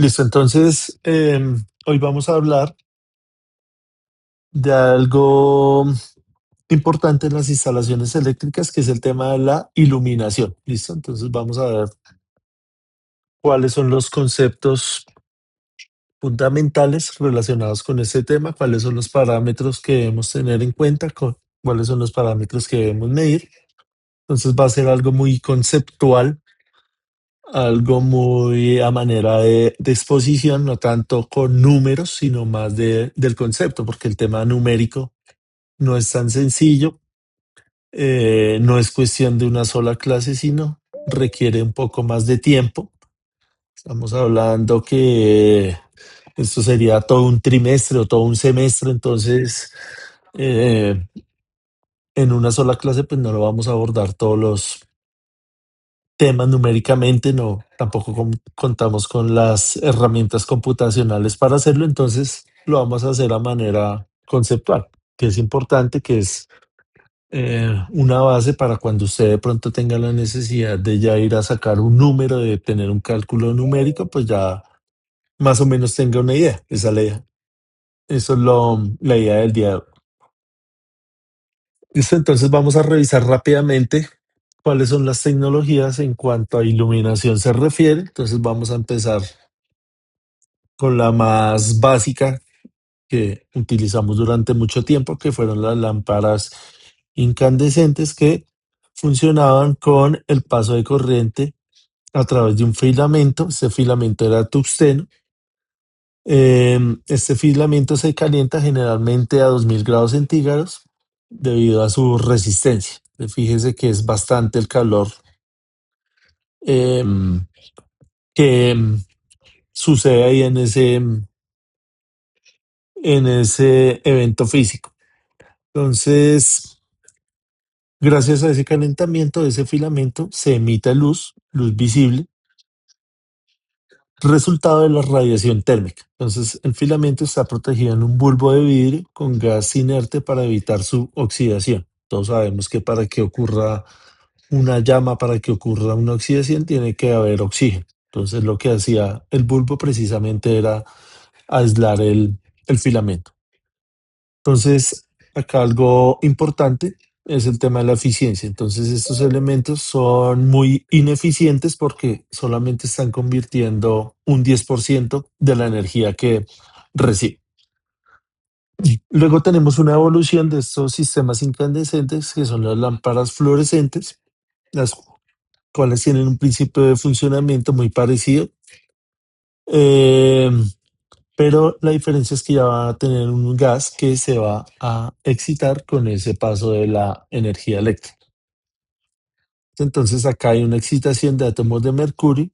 Listo, entonces hoy vamos a hablar de algo importante en las instalaciones eléctricas, que es el tema de la iluminación. Listo, entonces vamos a ver cuáles son los conceptos fundamentales relacionados con este tema, cuáles son los parámetros que debemos tener en cuenta, cuáles son los parámetros que debemos medir. Entonces va a ser algo muy conceptual, algo muy a manera de exposición, no tanto con números, sino más del concepto, porque el tema numérico no es tan sencillo, no es cuestión de una sola clase, sino requiere un poco más de tiempo. Estamos hablando que esto sería todo un trimestre o todo un semestre, entonces eh, en una sola clase pues no lo vamos a abordar todos los temas numéricamente, no, tampoco contamos con las herramientas computacionales para hacerlo, entonces lo vamos a hacer a manera conceptual, que es importante, que es una base para cuando usted de pronto tenga la necesidad de ya ir a sacar un número, de tener un cálculo numérico, pues ya más o menos tenga una idea. Esa es la idea. Eso es la idea del día de hoy. Listo, entonces vamos a revisar rápidamente cuáles son las tecnologías en cuanto a iluminación se refiere. Entonces vamos a empezar con la más básica que utilizamos durante mucho tiempo, que fueron las lámparas incandescentes que funcionaban con el paso de corriente a través de un filamento. Este filamento era tungsteno. Este filamento se calienta generalmente a 2000 grados centígrados debido a su resistencia. Fíjese que es bastante el calor que sucede ahí en ese evento físico. Entonces, gracias a ese calentamiento de ese filamento se emite luz, luz visible, resultado de la radiación térmica. Entonces, el filamento está protegido en un bulbo de vidrio con gas inerte para evitar su oxidación. Todos sabemos que para que ocurra una llama, para que ocurra una oxidación, tiene que haber oxígeno. Entonces, lo que hacía el bulbo precisamente era aislar el filamento. Entonces, acá algo importante es el tema de la eficiencia. Entonces, estos elementos son muy ineficientes porque solamente están convirtiendo un 10% de la energía que recibe. Luego tenemos una evolución de estos sistemas incandescentes, que son las lámparas fluorescentes, las cuales tienen un principio de funcionamiento muy parecido. Eh, pero la diferencia es que ya va a tener un gas que se va a excitar con ese paso de la energía eléctrica. Entonces acá hay una excitación de átomos de mercurio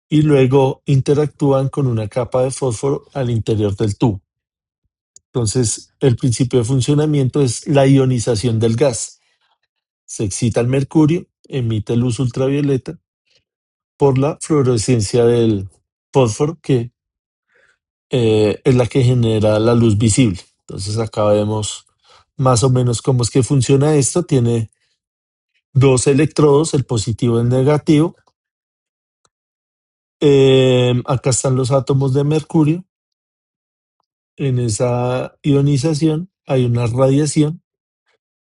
y luego interactúan con una capa de fósforo al interior del tubo. Entonces el principio de funcionamiento es la ionización del gas. Se excita el mercurio, emite luz ultravioleta por la fluorescencia del fósforo, que es la que genera la luz visible. Entonces acá vemos más o menos cómo es que funciona esto. Tiene dos electrodos, el positivo y el negativo. Acá están los átomos de mercurio. En esa ionización hay una radiación.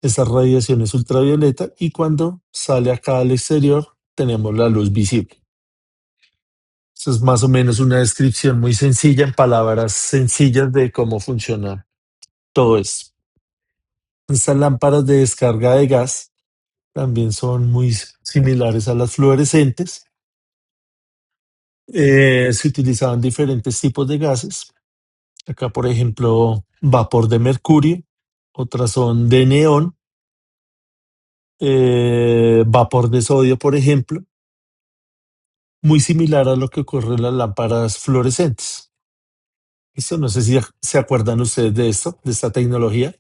Esa radiación es ultravioleta y cuando sale acá al exterior tenemos la luz visible. Eso es más o menos una descripción muy sencilla, en palabras sencillas, de cómo funciona todo esto. Estas lámparas de descarga de gas también son muy similares a las fluorescentes. Se utilizaban diferentes tipos de gases. Acá, por ejemplo, vapor de mercurio, otras son de neón, vapor de sodio, por ejemplo, muy similar a lo que ocurre en las lámparas fluorescentes. Esto no sé si se acuerdan ustedes de esto, de esta tecnología.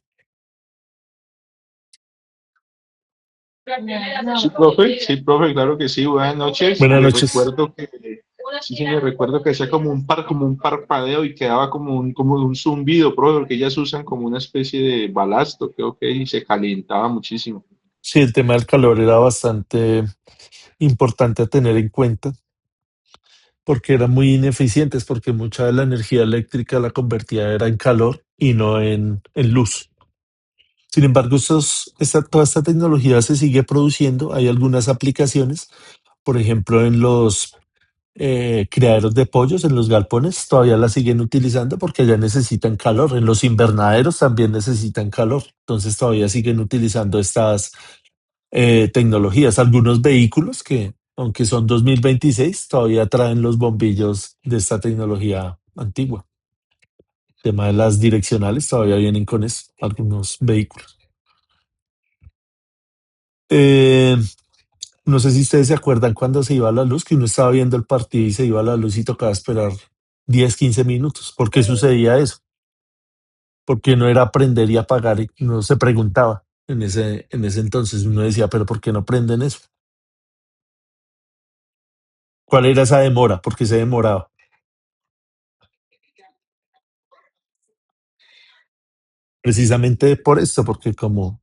Sí, profe, claro que sí, buenas noches. Buenas noches. Sí, señor, recuerdo que hacía como un parpadeo y quedaba como un zumbido, profe, porque ellas usan como una especie de balasto, creo que, y se calentaba muchísimo. Sí, el tema del calor era bastante importante a tener en cuenta. porque eran muy ineficientes, porque mucha de la energía eléctrica la convertía era en calor y no en luz. Sin embargo, toda esta tecnología se sigue produciendo. Hay algunas aplicaciones, por ejemplo, en los criaderos de pollos, en los galpones, todavía la siguen utilizando porque allá necesitan calor. En los invernaderos también necesitan calor. Entonces todavía siguen utilizando estas tecnologías. Algunos vehículos que, aunque son 2026, todavía traen los bombillos de esta tecnología antigua. El tema de las direccionales todavía vienen con eso, algunos vehículos. Eh, no sé si ustedes se acuerdan cuando se iba la luz, que uno estaba viendo el partido y se iba la luz y tocaba esperar 10, 15 minutos. ¿Por qué sucedía eso? Porque no era prender y apagar, y uno se preguntaba en ese entonces, uno decía, pero ¿por qué no prenden eso? ¿Cuál era esa demora? ¿Por qué se demoraba? Precisamente por esto, porque como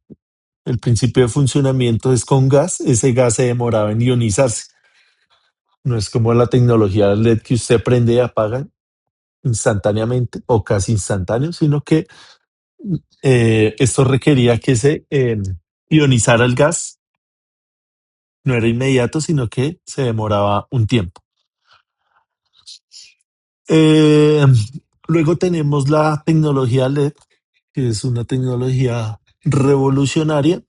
el principio de funcionamiento es con gas, ese gas se demoraba en ionizarse. No es como la tecnología LED que usted prende y apaga instantáneamente o casi instantáneo, sino que esto requería que se ionizara el gas, no era inmediato, sino que se demoraba un tiempo. Eh, luego tenemos la tecnología LED, que es una tecnología revolucionaria.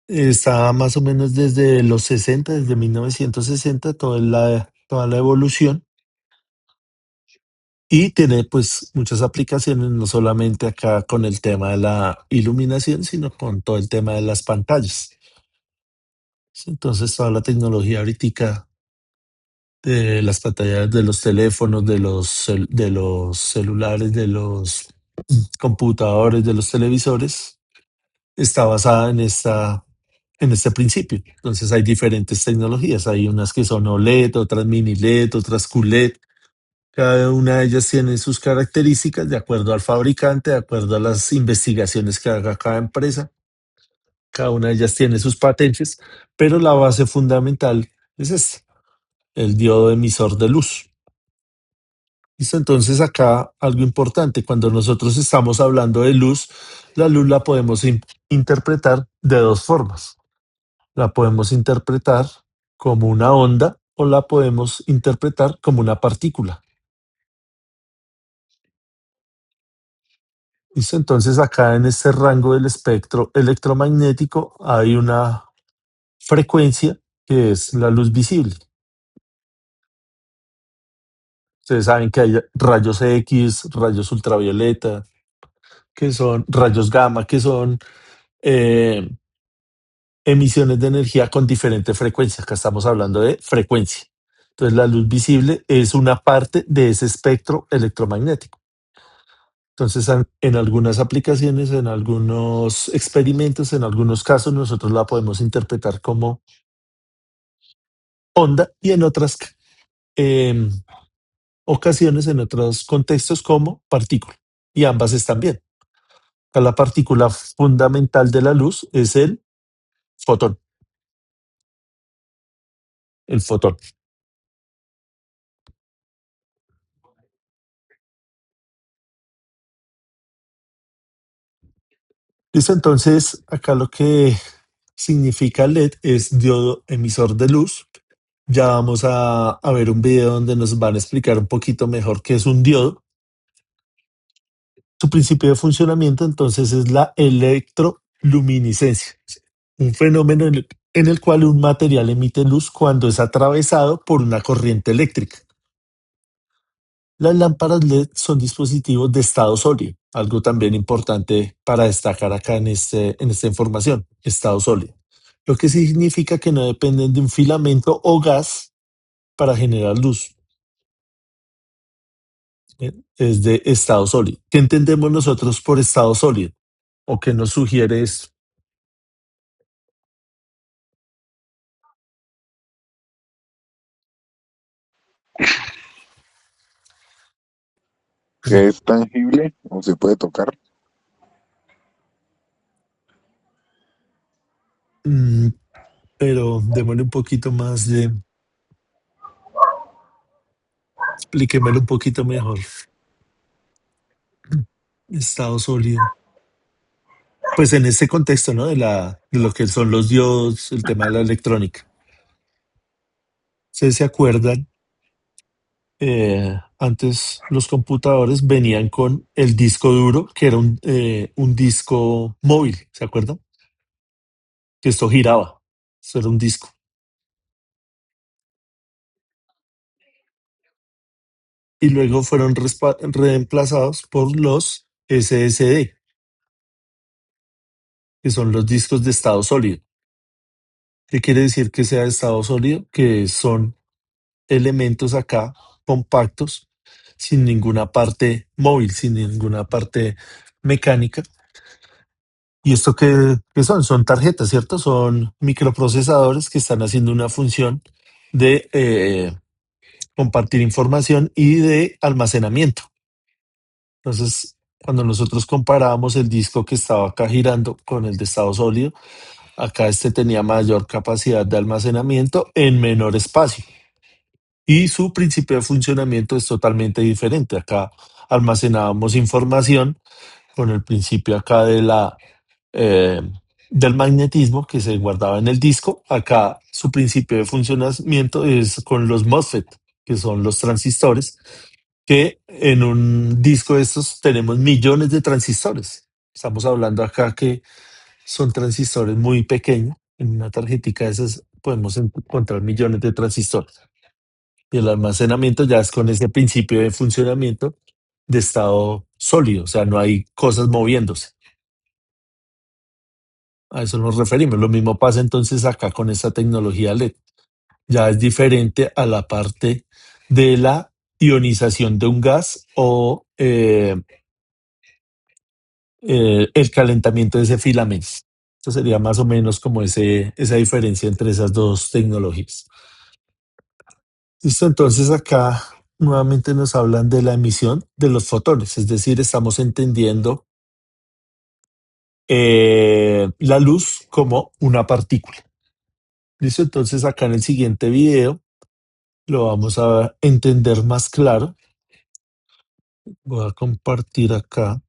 Está más o menos desde los 60, desde 1960, toda la evolución. Y tiene pues muchas aplicaciones, no solamente acá con el tema de la iluminación, sino con todo el tema de las pantallas. Entonces, toda la tecnología ahorita de las pantallas de los teléfonos, de los celulares, de los computadores, de los televisores, está basada en este principio. Entonces, hay diferentes tecnologías. Hay unas que son OLED, otras mini LED, otras QLED. Cada una de ellas tiene sus características de acuerdo al fabricante, de acuerdo a las investigaciones que haga cada empresa. Cada una de ellas tiene sus patentes, pero la base fundamental es esta, el diodo emisor de luz. ¿Listo? Entonces acá algo importante, cuando nosotros estamos hablando de luz, la luz la podemos interpretar de dos formas. La podemos interpretar como una onda o la podemos interpretar como una partícula. ¿Listo? Entonces acá en este rango del espectro electromagnético hay una frecuencia que es la luz visible. Ustedes saben que hay rayos X, rayos ultravioleta, que son rayos gamma, que son eh, emisiones de energía con diferentes frecuencias. Acá estamos hablando de frecuencia. Entonces la luz visible es una parte de ese espectro electromagnético. Entonces en algunas aplicaciones, en algunos experimentos, en algunos casos nosotros la podemos interpretar como onda y en otras em, ocasiones, en otros contextos como partícula. Y ambas están bien. La partícula fundamental de la luz es fotón, el fotón. Listo, entonces acá lo que significa LED es diodo emisor de luz. Ya vamos a ver un video donde nos van a explicar un poquito mejor qué es un diodo. Su principio de funcionamiento entonces es la electroluminiscencia, un fenómeno en el cual un material emite luz cuando es atravesado por una corriente eléctrica. Las lámparas LED son dispositivos de estado sólido, algo también importante para destacar acá en esta información, estado sólido, lo que significa que no dependen de un filamento o gas para generar luz. Es de estado sólido. ¿Qué entendemos nosotros por estado sólido? ¿O qué nos sugiere esto? Que es tangible o se puede tocar. Mm, pero démosle un poquito más de Explíquemelo un poquito mejor. Estado sólido. Pues en este contexto, ¿no? De lo que son los diodos, el tema de la electrónica. ¿Ustedes se acuerdan? Antes los computadores venían con el disco duro, que era un disco móvil, ¿se acuerdan? Que esto giraba. Eso era un disco. Y luego fueron reemplazados por los SSD, que son los discos de estado sólido. ¿Qué quiere decir que sea de estado sólido? Que son elementos acá compactos, sin ninguna parte móvil, sin ninguna parte mecánica. ¿Y esto qué son? Son tarjetas, ¿cierto? Son microprocesadores que están haciendo una función de compartir información y de almacenamiento. Entonces, cuando nosotros comparábamos el disco que estaba acá girando con el de estado sólido, acá este tenía mayor capacidad de almacenamiento en menor espacio. Y su principio de funcionamiento es totalmente diferente. Acá almacenábamos información con el principio acá eh, del magnetismo que se guardaba en el disco. Acá su principio de funcionamiento es con los MOSFET, que son los transistores, que en un disco de estos tenemos millones de transistores. Estamos hablando acá que son transistores muy pequeños. En una tarjetita de esas podemos encontrar millones de transistores. Y el almacenamiento ya es con ese principio de funcionamiento de estado sólido, o sea, no hay cosas moviéndose. A eso nos referimos. Lo mismo pasa entonces acá con esta tecnología LED. Ya es diferente a la parte de la ionización de un gas o el calentamiento de ese filamento. Esto sería más o menos como esa diferencia entre esas dos tecnologías. Listo, entonces acá nuevamente nos hablan de la emisión de los fotones, es decir, estamos entendiendo la luz como una partícula. Listo, entonces acá en el siguiente video lo vamos a entender más claro. Voy a compartir acá.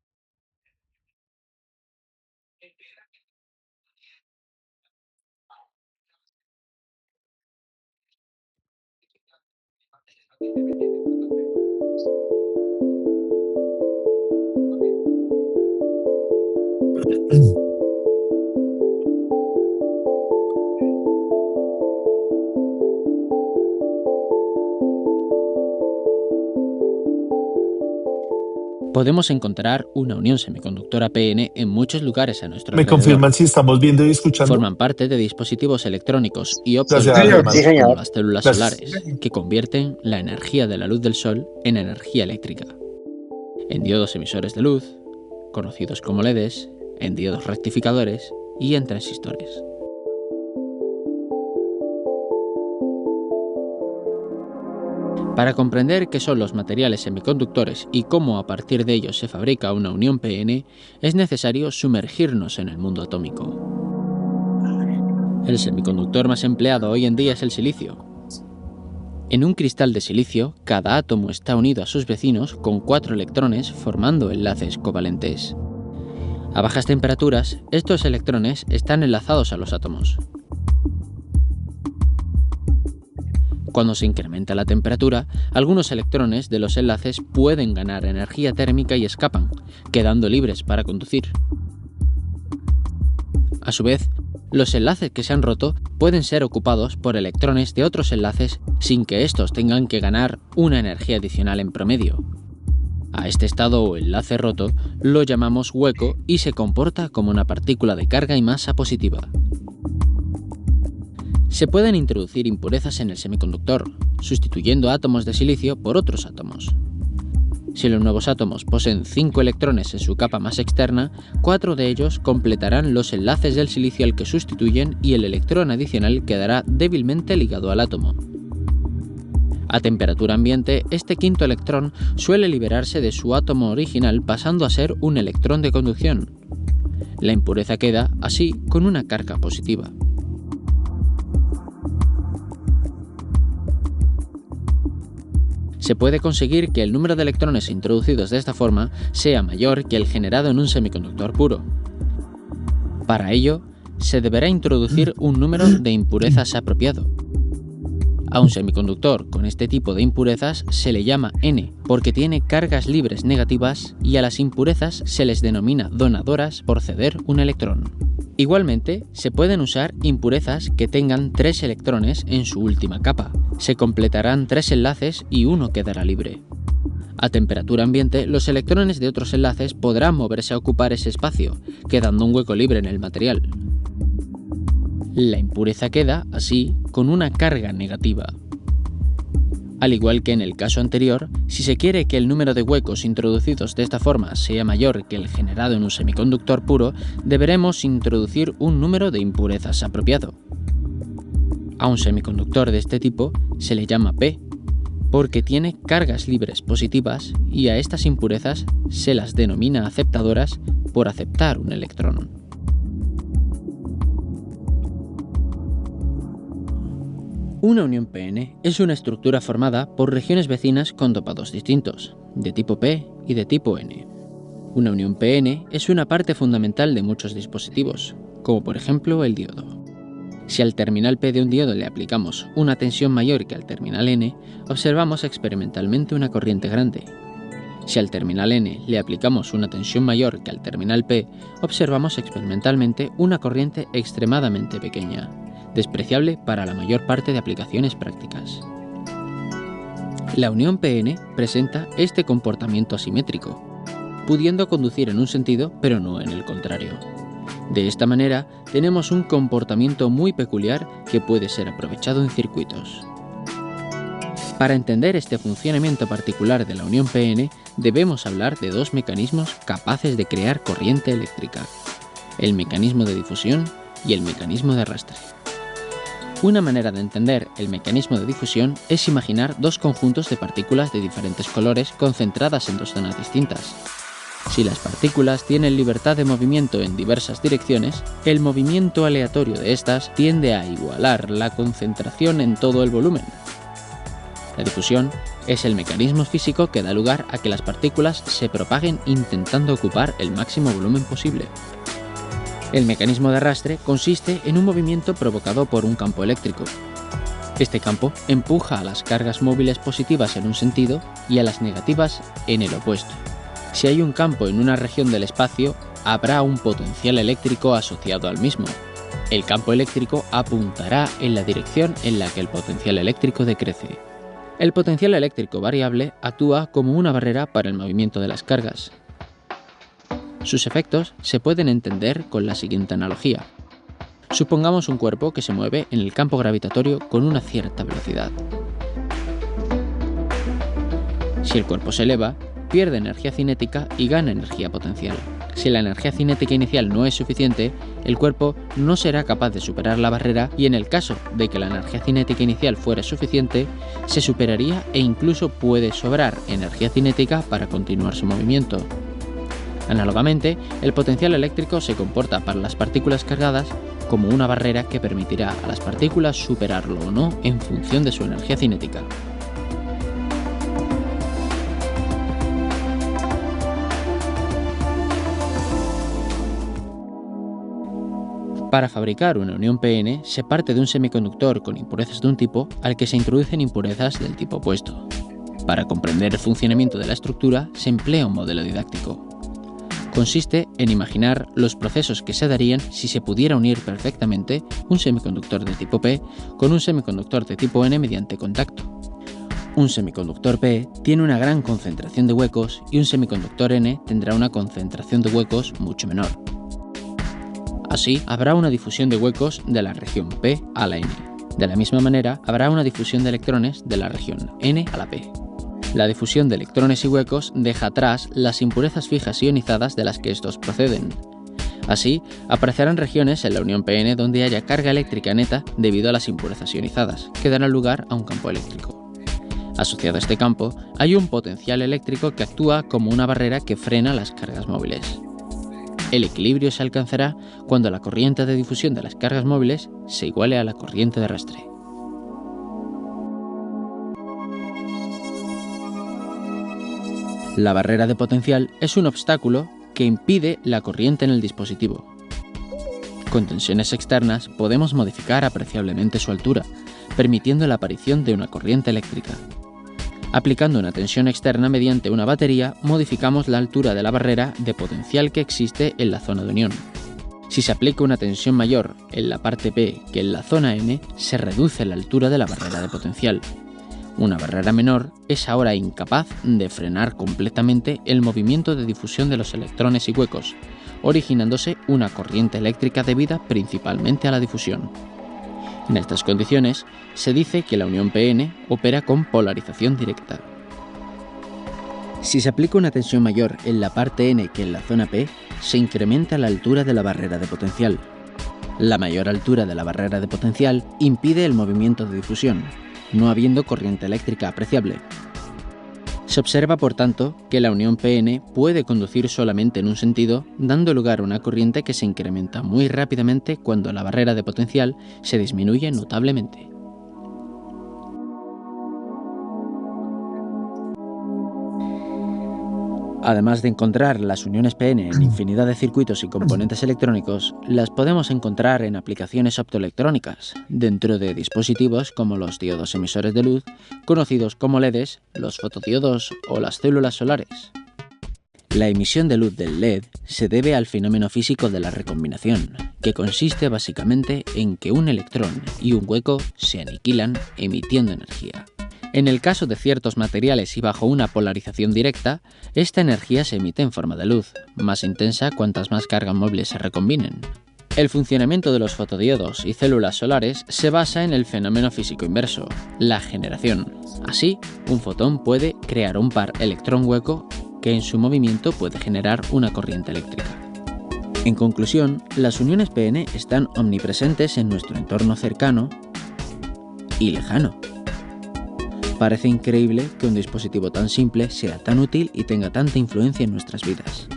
Podemos encontrar una unión semiconductora PN en muchos lugares a nuestro ¿Me alrededor. confirman si estamos viendo y escuchando? Forman parte de dispositivos electrónicos y Gracias, optoelectrónicos Germán. como las células Gracias. solares, que convierten la energía de la luz del sol en energía eléctrica. En diodos emisores de luz, conocidos como LEDs, en diodos rectificadores y en transistores. Para comprender qué son los materiales semiconductores y cómo a partir de ellos se fabrica una unión PN, es necesario sumergirnos en el mundo atómico. El semiconductor más empleado hoy en día es el silicio. En un cristal de silicio, cada átomo está unido a sus vecinos con 4 electrones formando enlaces covalentes. A bajas temperaturas, estos electrones están enlazados a los átomos. Cuando se incrementa la temperatura, algunos electrones de los enlaces pueden ganar energía térmica y escapan, quedando libres para conducir. A su vez, los enlaces que se han roto pueden ser ocupados por electrones de otros enlaces sin que estos tengan que ganar una energía adicional en promedio. A este estado o enlace roto lo llamamos hueco y se comporta como una partícula de carga y masa positiva. Se pueden introducir impurezas en el semiconductor, sustituyendo átomos de silicio por otros átomos. Si los nuevos átomos poseen 5 electrones en su capa más externa, 4 de ellos completarán los enlaces del silicio al que sustituyen y el electrón adicional quedará débilmente ligado al átomo. A temperatura ambiente, este quinto electrón suele liberarse de su átomo original pasando a ser un electrón de conducción. La impureza queda, así, con una carga positiva. Se puede conseguir que el número de electrones introducidos de esta forma sea mayor que el generado en un semiconductor puro. Para ello, se deberá introducir un número de impurezas apropiado. A un semiconductor con este tipo de impurezas se le llama N, porque tiene cargas libres negativas, y a las impurezas se les denomina donadoras por ceder un electrón. Igualmente, se pueden usar impurezas que tengan 3 electrones en su última capa. Se completarán 3 enlaces y uno quedará libre. A temperatura ambiente, los electrones de otros enlaces podrán moverse a ocupar ese espacio, quedando un hueco libre en el material. La impureza queda, así, con una carga negativa. Al igual que en el caso anterior, si se quiere que el número de huecos introducidos de esta forma sea mayor que el generado en un semiconductor puro, deberemos introducir un número de impurezas apropiado. A un semiconductor de este tipo se le llama P, porque tiene cargas libres positivas, y a estas impurezas se las denomina aceptadoras por aceptar un electrón. Una unión PN es una estructura formada por regiones vecinas con dopados distintos, de tipo P y de tipo N. Una unión PN es una parte fundamental de muchos dispositivos, como por ejemplo el diodo. Si al terminal P de un diodo le aplicamos una tensión mayor que al terminal N, observamos experimentalmente una corriente grande. Si al terminal N le aplicamos una tensión mayor que al terminal P, observamos experimentalmente una corriente extremadamente pequeña, despreciable para la mayor parte de aplicaciones prácticas. La unión PN presenta este comportamiento asimétrico, pudiendo conducir en un sentido pero no en el contrario. De esta manera, tenemos un comportamiento muy peculiar que puede ser aprovechado en circuitos. Para entender este funcionamiento particular de la unión PN, debemos hablar de 2 mecanismos capaces de crear corriente eléctrica: el mecanismo de difusión y el mecanismo de arrastre. Una manera de entender el mecanismo de difusión es imaginar 2 conjuntos de partículas de diferentes colores concentradas en 2 zonas distintas. Si las partículas tienen libertad de movimiento en diversas direcciones, el movimiento aleatorio de estas tiende a igualar la concentración en todo el volumen. La difusión es el mecanismo físico que da lugar a que las partículas se propaguen intentando ocupar el máximo volumen posible. El mecanismo de arrastre consiste en un movimiento provocado por un campo eléctrico. Este campo empuja a las cargas móviles positivas en un sentido y a las negativas en el opuesto. Si hay un campo en una región del espacio, habrá un potencial eléctrico asociado al mismo. El campo eléctrico apuntará en la dirección en la que el potencial eléctrico decrece. El potencial eléctrico variable actúa como una barrera para el movimiento de las cargas. Sus efectos se pueden entender con la siguiente analogía. Supongamos un cuerpo que se mueve en el campo gravitatorio con una cierta velocidad. Si el cuerpo se eleva, pierde energía cinética y gana energía potencial. Si la energía cinética inicial no es suficiente, el cuerpo no será capaz de superar la barrera, y en el caso de que la energía cinética inicial fuera suficiente, se superaría e incluso puede sobrar energía cinética para continuar su movimiento. Análogamente, el potencial eléctrico se comporta para las partículas cargadas como una barrera que permitirá a las partículas superarlo o no en función de su energía cinética. Para fabricar una unión PN se parte de un semiconductor con impurezas de un tipo al que se introducen impurezas del tipo opuesto. Para comprender el funcionamiento de la estructura se emplea un modelo didáctico. Consiste en imaginar los procesos que se darían si se pudiera unir perfectamente un semiconductor de tipo P con un semiconductor de tipo N mediante contacto. Un semiconductor P tiene una gran concentración de huecos y un semiconductor N tendrá una concentración de huecos mucho menor. Así, habrá una difusión de huecos de la región P a la N. De la misma manera, habrá una difusión de electrones de la región N a la P. La difusión de electrones y huecos deja atrás las impurezas fijas ionizadas de las que estos proceden. Así, aparecerán regiones en la unión PN donde haya carga eléctrica neta debido a las impurezas ionizadas, que darán lugar a un campo eléctrico. Asociado a este campo, hay un potencial eléctrico que actúa como una barrera que frena las cargas móviles. El equilibrio se alcanzará cuando la corriente de difusión de las cargas móviles se iguale a la corriente de arrastre. La barrera de potencial es un obstáculo que impide la corriente en el dispositivo. Con tensiones externas podemos modificar apreciablemente su altura, permitiendo la aparición de una corriente eléctrica. Aplicando una tensión externa mediante una batería, modificamos la altura de la barrera de potencial que existe en la zona de unión. Si se aplica una tensión mayor en la parte P que en la zona N, se reduce la altura de la barrera de potencial. Una barrera menor es ahora incapaz de frenar completamente el movimiento de difusión de los electrones y huecos, originándose una corriente eléctrica debida principalmente a la difusión. En estas condiciones, se dice que la unión PN opera con polarización directa. Si se aplica una tensión mayor en la parte N que en la zona P, se incrementa la altura de la barrera de potencial. La mayor altura de la barrera de potencial impide el movimiento de difusión, no habiendo corriente eléctrica apreciable. Se observa, por tanto, que la unión PN puede conducir solamente en un sentido, dando lugar a una corriente que se incrementa muy rápidamente cuando la barrera de potencial se disminuye notablemente. Además de encontrar las uniones PN en infinidad de circuitos y componentes electrónicos, las podemos encontrar en aplicaciones optoelectrónicas, dentro de dispositivos como los diodos emisores de luz, conocidos como LEDs, los fotodiodos o las células solares. La emisión de luz del LED se debe al fenómeno físico de la recombinación, que consiste básicamente en que un electrón y un hueco se aniquilan emitiendo energía. En el caso de ciertos materiales y bajo una polarización directa, esta energía se emite en forma de luz, más intensa cuantas más cargas móviles se recombinen. El funcionamiento de los fotodiodos y células solares se basa en el fenómeno físico inverso, la generación. Así, un fotón puede crear un par electrón-hueco que en su movimiento puede generar una corriente eléctrica. En conclusión, las uniones PN están omnipresentes en nuestro entorno cercano y lejano. Parece increíble que un dispositivo tan simple sea tan útil y tenga tanta influencia en nuestras vidas.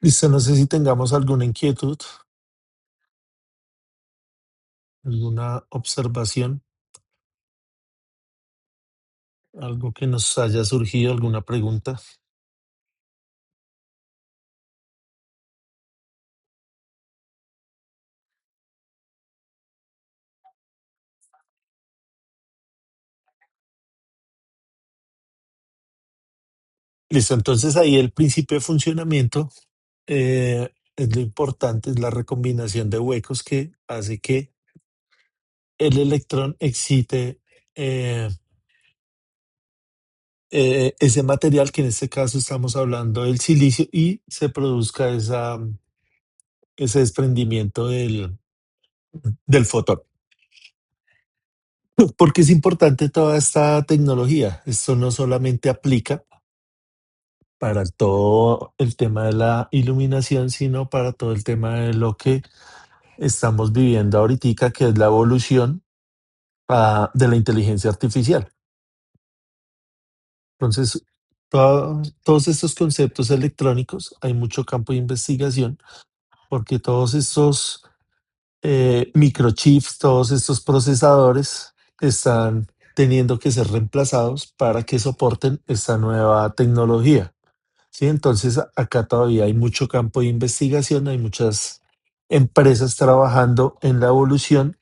Listo, no sé si tengamos alguna inquietud, alguna observación, algo que nos haya surgido, alguna pregunta. Listo, entonces ahí el principio de funcionamiento es lo importante, es la recombinación de huecos que hace que el electrón excite eh, ese material, que en este caso estamos hablando del silicio, y se produzca ese desprendimiento del fotón. Porque es importante toda esta tecnología. Esto no solamente aplica para todo el tema de la iluminación, sino para todo el tema de lo que estamos viviendo ahorita, que es la evolución de la inteligencia artificial. Entonces, todos estos conceptos electrónicos, hay mucho campo de investigación, porque todos estos microchips, todos estos procesadores están teniendo que ser reemplazados para que soporten esta nueva tecnología. ¿Sí? Entonces, acá todavía hay mucho campo de investigación, hay muchas empresas trabajando en la evolución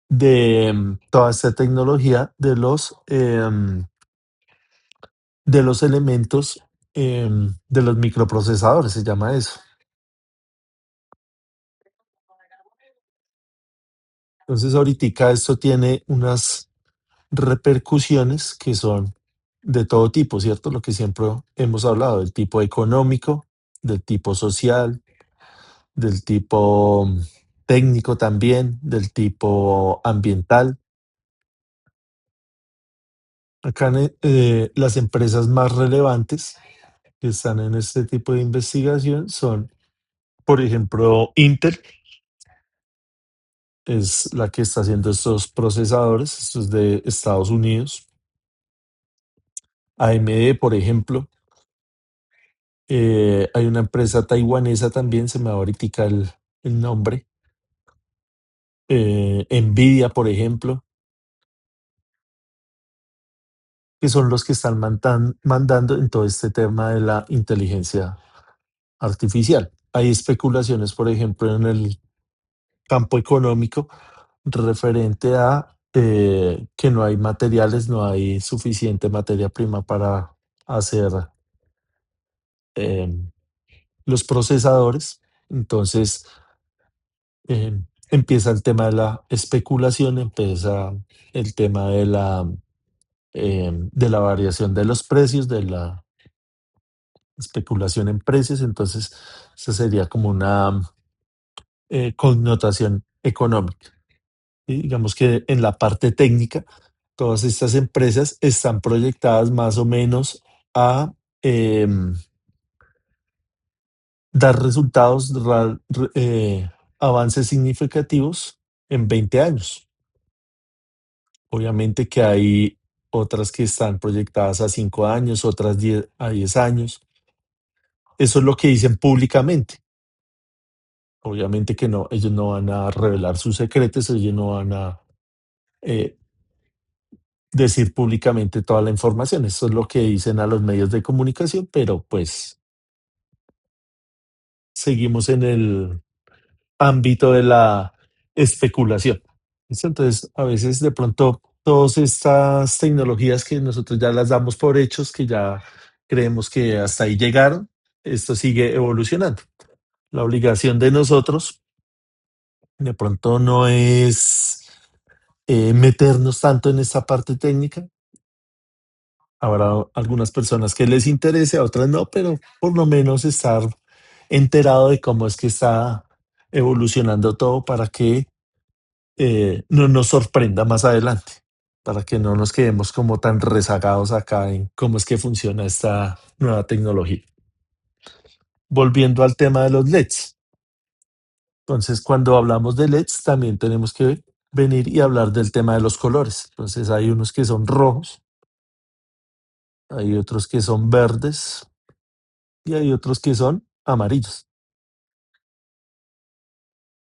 de toda esta tecnología de los elementos de los microprocesadores, se llama eso. Entonces, ahorita esto tiene unas repercusiones que son de todo tipo, ¿cierto? Lo que siempre hemos hablado, del tipo económico, del tipo social, del tipo técnico también, del tipo ambiental. Acá las empresas más relevantes que están en este tipo de investigación son, por ejemplo, Intel, es la que está haciendo estos procesadores, estos de Estados Unidos. AMD, por ejemplo. Hay una empresa taiwanesa también, se me va ahorita el nombre, Nvidia, por ejemplo, que son los que están mandando en todo este tema de la inteligencia artificial. Hay especulaciones, por ejemplo, en el campo económico referente a que no hay materiales, no hay suficiente materia prima para hacer em, los procesadores. Entonces, empieza el tema de la especulación, empieza el tema de la variación de los precios, de la especulación en precios. Entonces, esa sería como una connotación económica. Y digamos que en la parte técnica, todas estas empresas están proyectadas más o menos a em, dar resultados, avances significativos en 20 años. Obviamente que hay otras que están proyectadas a 5 años, otras a 10 años. Eso es lo que dicen públicamente. Obviamente que no, ellos no van a revelar sus secretos, ellos no van a eh, decir públicamente toda la información. Eso es lo que dicen a los medios de comunicación, pero pues seguimos en el ámbito de la especulación. ¿Listo? Entonces, a veces de pronto todas estas tecnologías que nosotros ya las damos por hechos, que ya creemos que hasta ahí llegaron, esto sigue evolucionando. La obligación de nosotros de pronto no es meternos tanto en esta parte técnica. Habrá algunas personas que les interese, a otras no, pero por lo menos estar enterado de cómo es que está evolucionando todo para que no nos sorprenda más adelante, para que no nos quedemos como tan rezagados acá en cómo es que funciona esta nueva tecnología. Volviendo al tema de los LEDs. Entonces, cuando hablamos de LEDs, también tenemos que venir y hablar del tema de los colores. Entonces, hay unos que son rojos, hay otros que son verdes y hay otros que son amarillos.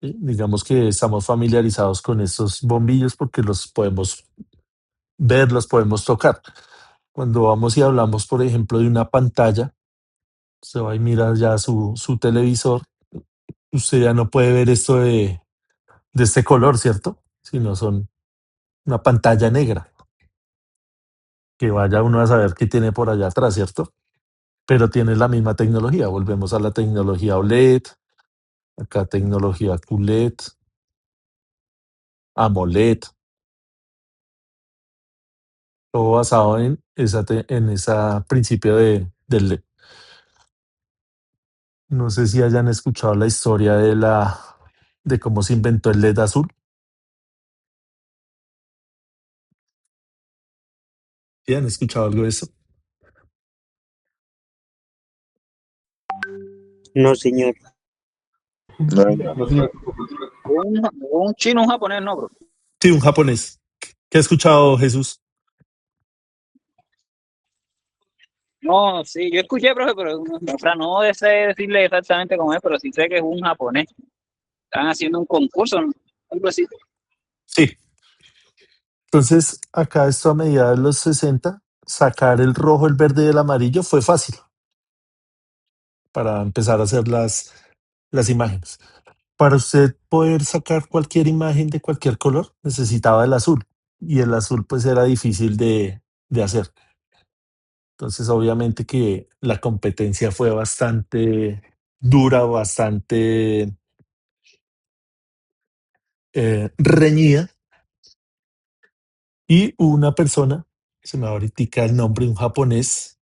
¿Sí? Digamos que estamos familiarizados con estos bombillos porque los podemos ver, los podemos tocar. Cuando vamos y hablamos, por ejemplo, de una pantalla, usted va y mira ya su televisor, usted ya no puede ver esto de este color, ¿cierto? Sino son una pantalla negra, que vaya uno a saber qué tiene por allá atrás, ¿cierto? Pero tiene la misma tecnología. Volvemos a la tecnología OLED, acá tecnología QLED, AMOLED, todo basado en ese principio del LED. No sé si hayan escuchado la historia de cómo se inventó el LED azul. ¿Sí han escuchado algo de eso? No, señor. No, ya. No, señor. Un chino, un japonés, no, bro. Sí, un japonés. ¿Qué ha escuchado, Jesús? No, sí, yo escuché, profe, pero o sea, no sé decirle exactamente cómo es, pero sí sé que es un japonés. Están haciendo un concurso, ¿no? Algo así. Sí. Entonces, acá esto a mediados de los 60, sacar el rojo, el verde y el amarillo fue fácil para empezar a hacer las imágenes. Para usted poder sacar cualquier imagen de cualquier color, necesitaba el azul. Y el azul pues era difícil de hacer. Entonces, obviamente que la competencia fue bastante dura, bastante reñida. Y hubo una persona, se me va ahorita el nombre, un japonés,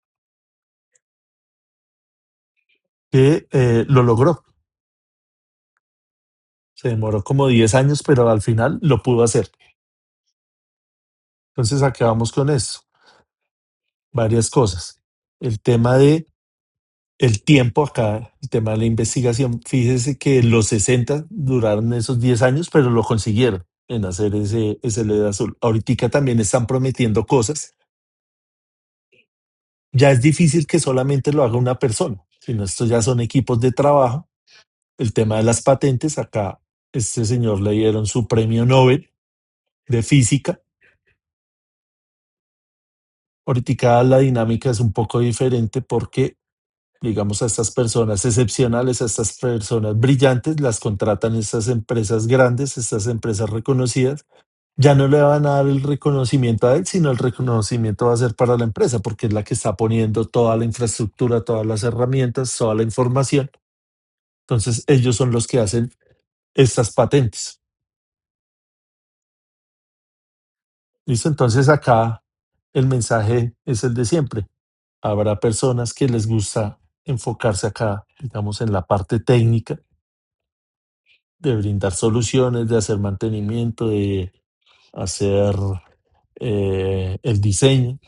que lo logró. Se demoró como 10 años, pero al final lo pudo hacer. Entonces, acabamos con eso. Varias cosas. El tema de el tiempo acá, el tema de la investigación. Fíjese que los 60 duraron esos 10 años, pero lo consiguieron en hacer ese LED azul. Ahorita también están prometiendo cosas. Ya es difícil que solamente lo haga una persona, sino estos ya son equipos de trabajo. El tema de las patentes, acá Este señor le dieron su premio Nobel de física. Ahorita la dinámica es un poco diferente porque, digamos, a estas personas excepcionales, a estas personas brillantes, las contratan estas empresas grandes, estas empresas reconocidas. Ya no le van a dar el reconocimiento a él, sino el reconocimiento va a ser para la empresa, porque es la que está poniendo toda la infraestructura, todas las herramientas, toda la información. Entonces, ellos son los que hacen estas patentes. ¿Listo? Entonces, acá el mensaje es el de siempre. Habrá personas que les gusta enfocarse acá, digamos, en la parte técnica, de brindar soluciones, de hacer mantenimiento, de hacer el diseño.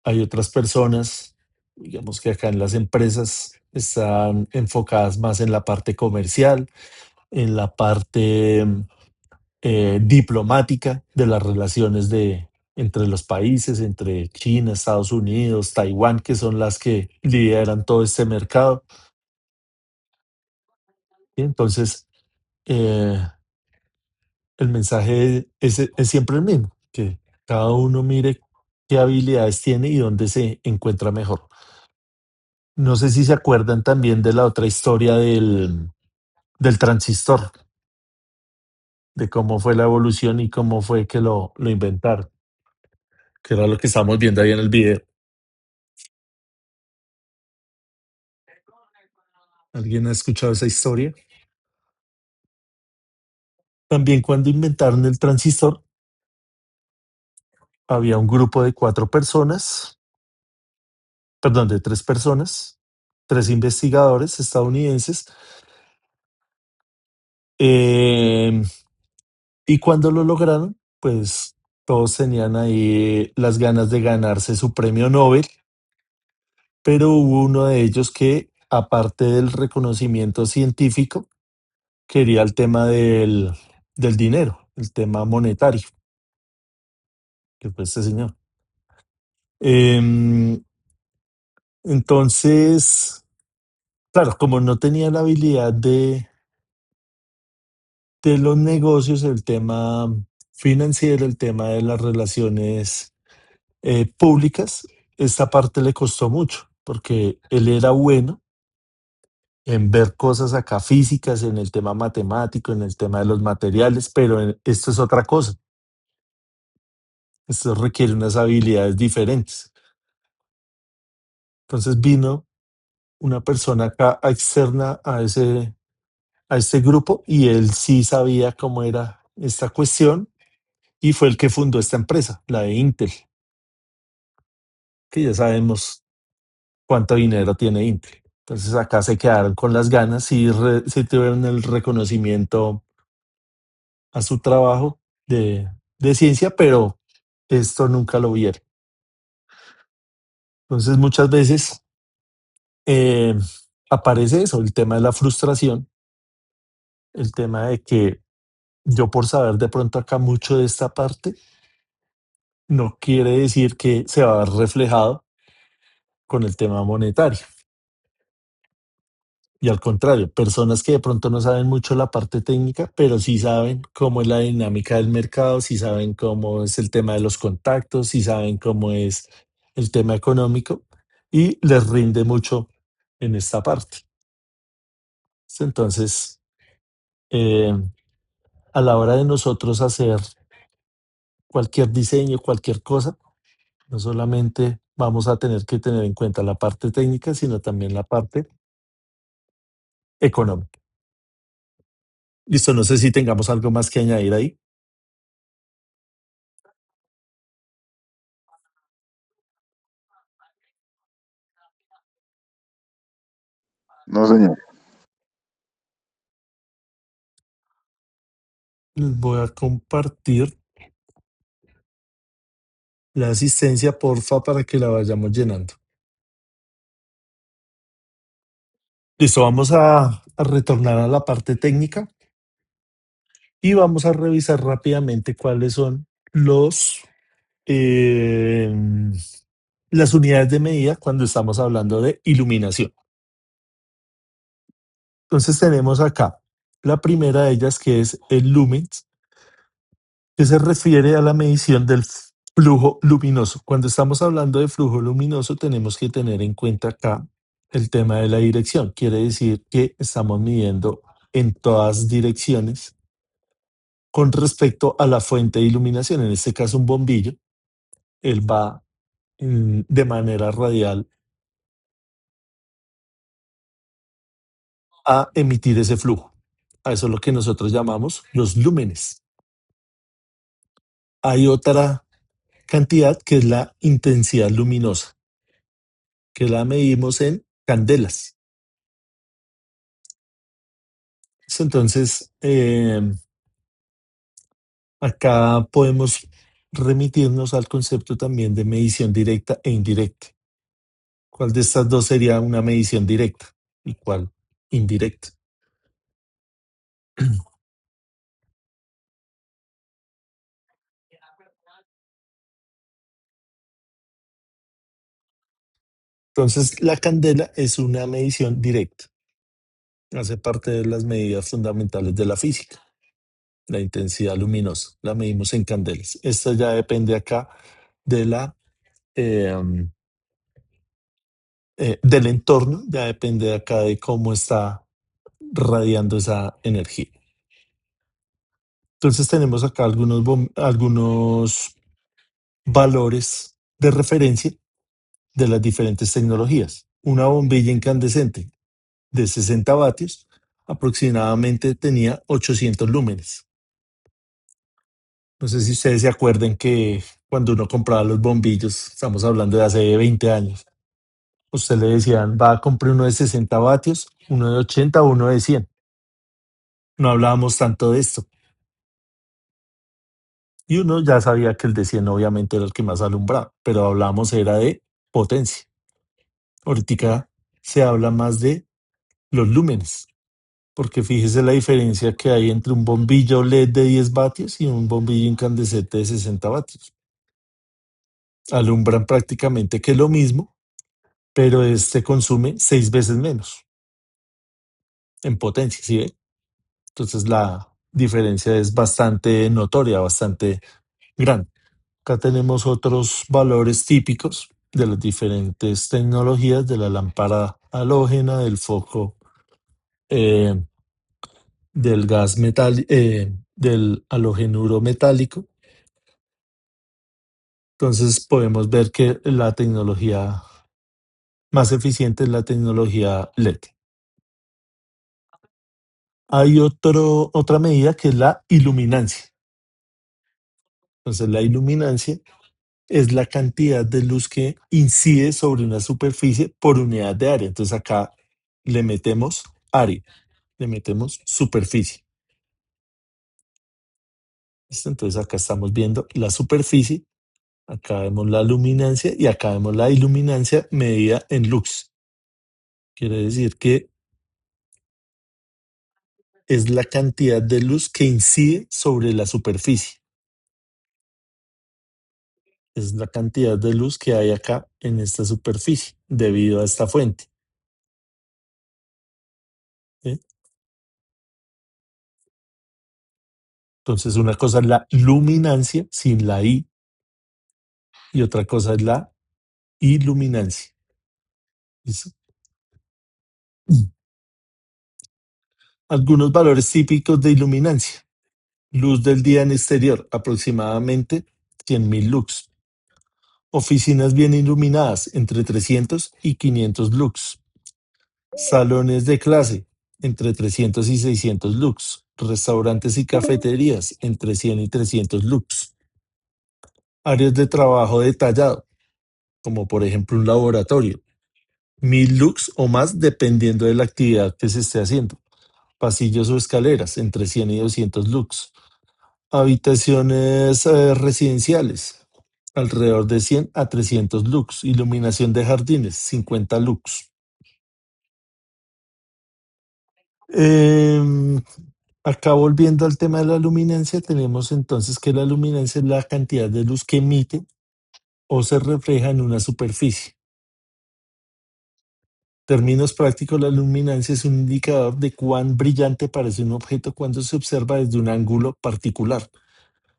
Hay otras personas, digamos que acá en las empresas están enfocadas más en la parte comercial, en la parte diplomática de las relaciones entre los países, entre China, Estados Unidos, Taiwán, que son las que lideran todo este mercado. ¿Sí? Entonces, eh, el mensaje es siempre el mismo, que cada uno mire qué habilidades tiene y dónde se encuentra mejor. No sé si se acuerdan también de la otra historia del transistor, de cómo fue la evolución y cómo fue que lo inventaron, que era lo que estamos viendo ahí en el video. ¿Alguien ha escuchado esa historia? También cuando inventaron el transistor, había un grupo de 4 personas, perdón, de 3 personas, 3 investigadores estadounidenses, eh, y cuando lo lograron, pues todos tenían ahí las ganas de ganarse su premio Nobel, pero hubo uno de ellos que, aparte del reconocimiento científico, quería el tema del dinero, el tema monetario, que fue este señor. Em, entonces, claro, como no tenía la habilidad de los negocios, el tema financiero, el tema de las relaciones públicas, esta parte le costó mucho, porque él era bueno en ver cosas acá físicas, en el tema matemático, en el tema de los materiales, pero esto es otra cosa. Esto requiere unas habilidades diferentes. Entonces vino una persona acá externa a este grupo y él sí sabía cómo era esta cuestión y fue el que fundó esta empresa, la de Intel, que ya sabemos cuánto dinero tiene Intel. Entonces acá se quedaron con las ganas y sí tuvieron el reconocimiento a su trabajo de ciencia, pero esto nunca lo vieron. Entonces muchas veces eh, aparece eso, el tema de la frustración, el tema de que yo por saber de pronto acá mucho de esta parte, no quiere decir que se va a ver reflejado con el tema monetario. Y al contrario, personas que de pronto no saben mucho la parte técnica, pero sí saben cómo es la dinámica del mercado, sí saben cómo es el tema de los contactos, sí saben cómo es el tema económico y les rinde mucho en esta parte. Entonces, eh, a la hora de nosotros hacer cualquier diseño, cualquier cosa, no solamente vamos a tener que tener en cuenta la parte técnica, sino también la parte económica. Listo, no sé si tengamos algo más que añadir ahí. No, señor. Les voy a compartir la asistencia, porfa, para que la vayamos llenando. Listo, vamos a retornar a la parte técnica y vamos a revisar rápidamente cuáles son eh, las unidades de medida cuando estamos hablando de iluminación. Entonces tenemos acá La primera de ellas, que es el lumens, que se refiere a la medición del flujo luminoso. Cuando estamos hablando de flujo luminoso, tenemos que tener en cuenta acá el tema de la dirección. Quiere decir que estamos midiendo en todas direcciones con respecto a la fuente de iluminación. En este caso, un bombillo, él va de manera radial a emitir ese flujo. A eso es lo que nosotros llamamos los lúmenes. Hay otra cantidad que es la intensidad luminosa, que la medimos en candelas. Entonces, acá podemos remitirnos al concepto también de medición directa e indirecta. ¿Cuál de estas dos sería una medición directa y cuál indirecta? Entonces, la candela es una medición directa. Hace parte de las medidas fundamentales de la física. La intensidad luminosa la medimos en candelas. Esto ya depende acá de eh, del entorno, ya depende acá de cómo está radiando esa energía. Entonces tenemos acá algunos valores de referencia de las diferentes tecnologías. Una bombilla incandescente de 60 vatios aproximadamente tenía 800 lúmenes. No sé si ustedes se acuerdan que cuando uno compraba los bombillos, estamos hablando de hace 20 años, usted le decían, va a comprar uno de 60 vatios, uno de 80 o uno de 100. No hablábamos tanto de esto. Y uno ya sabía que el de 100 obviamente era el que más alumbraba, pero hablábamos era de potencia. Ahorita se habla más de los lúmenes, porque fíjese la diferencia que hay entre un bombillo LED de 10 vatios y un bombillo incandescente de 60 vatios. Alumbran prácticamente que lo mismo, pero este consume 6 veces menos en potencia, ¿sí ve? Entonces la diferencia es bastante notoria, bastante grande. Acá tenemos otros valores típicos de las diferentes tecnologías, de la lámpara halógena, del foco, eh, del gas metal, del halógenuro metálico. Entonces podemos ver que la tecnología más eficiente es la tecnología LED. Hay otra medida que es la iluminancia. Entonces la iluminancia es la cantidad de luz que incide sobre una superficie por unidad de área. Entonces acá le metemos área, le metemos superficie. ¿Listo? Entonces acá estamos viendo la superficie, acá vemos la luminancia y acá vemos la iluminancia medida en lux. Quiere decir que es la cantidad de luz que incide sobre la superficie. Es la cantidad de luz que hay acá en esta superficie debido a esta fuente. ¿Sí? Entonces una cosa es la luminancia sin la I y otra cosa es la iluminancia. ¿Listo? Algunos valores típicos de iluminancia. Luz del día en exterior, aproximadamente 100.000 lux. Oficinas bien iluminadas, entre 300 y 500 lux. Salones de clase, entre 300 y 600 lux. Restaurantes y cafeterías, entre 100 y 300 lux. Áreas de trabajo detallado, como por ejemplo un laboratorio, 1.000 lux o más dependiendo de la actividad que se esté haciendo. Pasillos o escaleras, entre 100 y 200 lux. Habitaciones residenciales, alrededor de 100 a 300 lux. Iluminación de jardines, 50 lux. Em, Acá volviendo al tema de la luminancia, tenemos entonces que la luminancia es la cantidad de luz que emite o se refleja en una superficie. Términos prácticos, la luminancia es un indicador de cuán brillante parece un objeto cuando se observa desde un ángulo particular.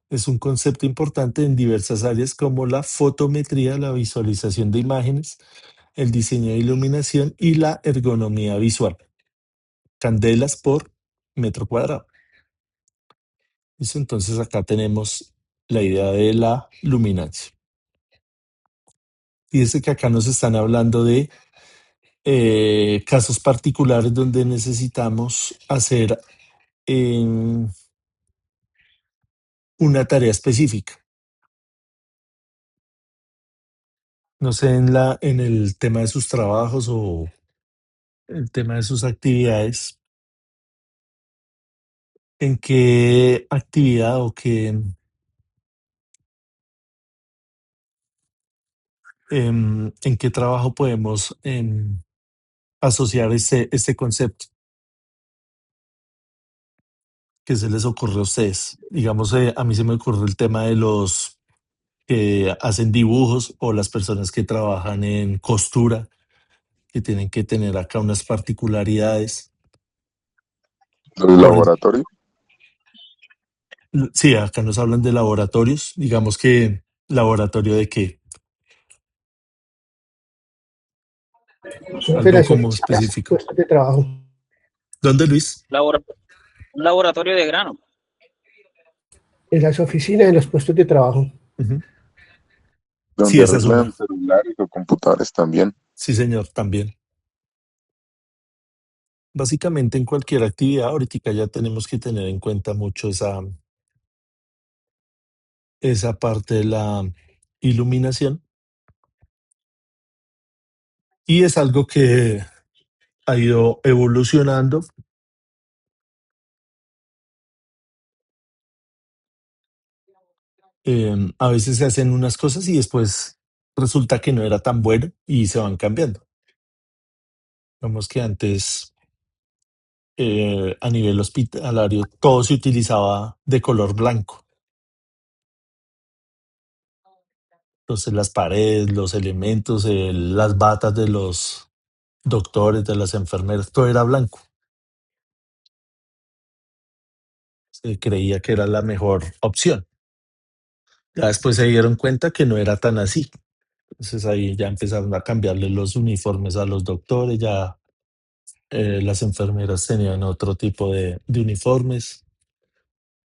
Es un concepto importante en diversas áreas como la fotometría, la visualización de imágenes, el diseño de iluminación y la ergonomía visual. Candelas por metro cuadrado. ¿Listo? Entonces acá tenemos la idea de la luminancia. Fíjense que acá nos están hablando de casos particulares donde necesitamos hacer una tarea específica. No sé, en el tema de sus trabajos o el tema de sus actividades, en qué actividad o en qué trabajo podemos asociar este concepto. ¿Qué se les ocurre a ustedes? Digamos, a mí se me ocurre el tema de los que hacen dibujos o las personas que trabajan en costura, que tienen que tener acá unas particularidades. Los Por el, laboratorios, sí, acá nos hablan de laboratorios. Digamos que laboratorio de qué, Profe, algo las como oficinas, específico. puestos de trabajo. ¿Dónde, Luis? Un laboratorio de grano. En las oficinas, en los puestos de trabajo. Ujú. Sí, donde esa es arreglan una. celulares o computadores también. Sí, señor, también. Básicamente en cualquier actividad, ahorita ya tenemos que tener en cuenta mucho esa parte de la iluminación y es algo que ha ido evolucionando. A veces se hacen unas cosas y después resulta que no era tan bueno y se van cambiando. Vemos que antes a nivel hospitalario todo se utilizaba de color blanco. Entonces las paredes, los elementos, las batas de los doctores, de las enfermeras, todo era blanco. Se creía que era la mejor opción. Ya después se dieron cuenta que no era tan así. Entonces ahí ya empezaron a cambiarle los uniformes a los doctores, ya las enfermeras tenían otro tipo de uniformes,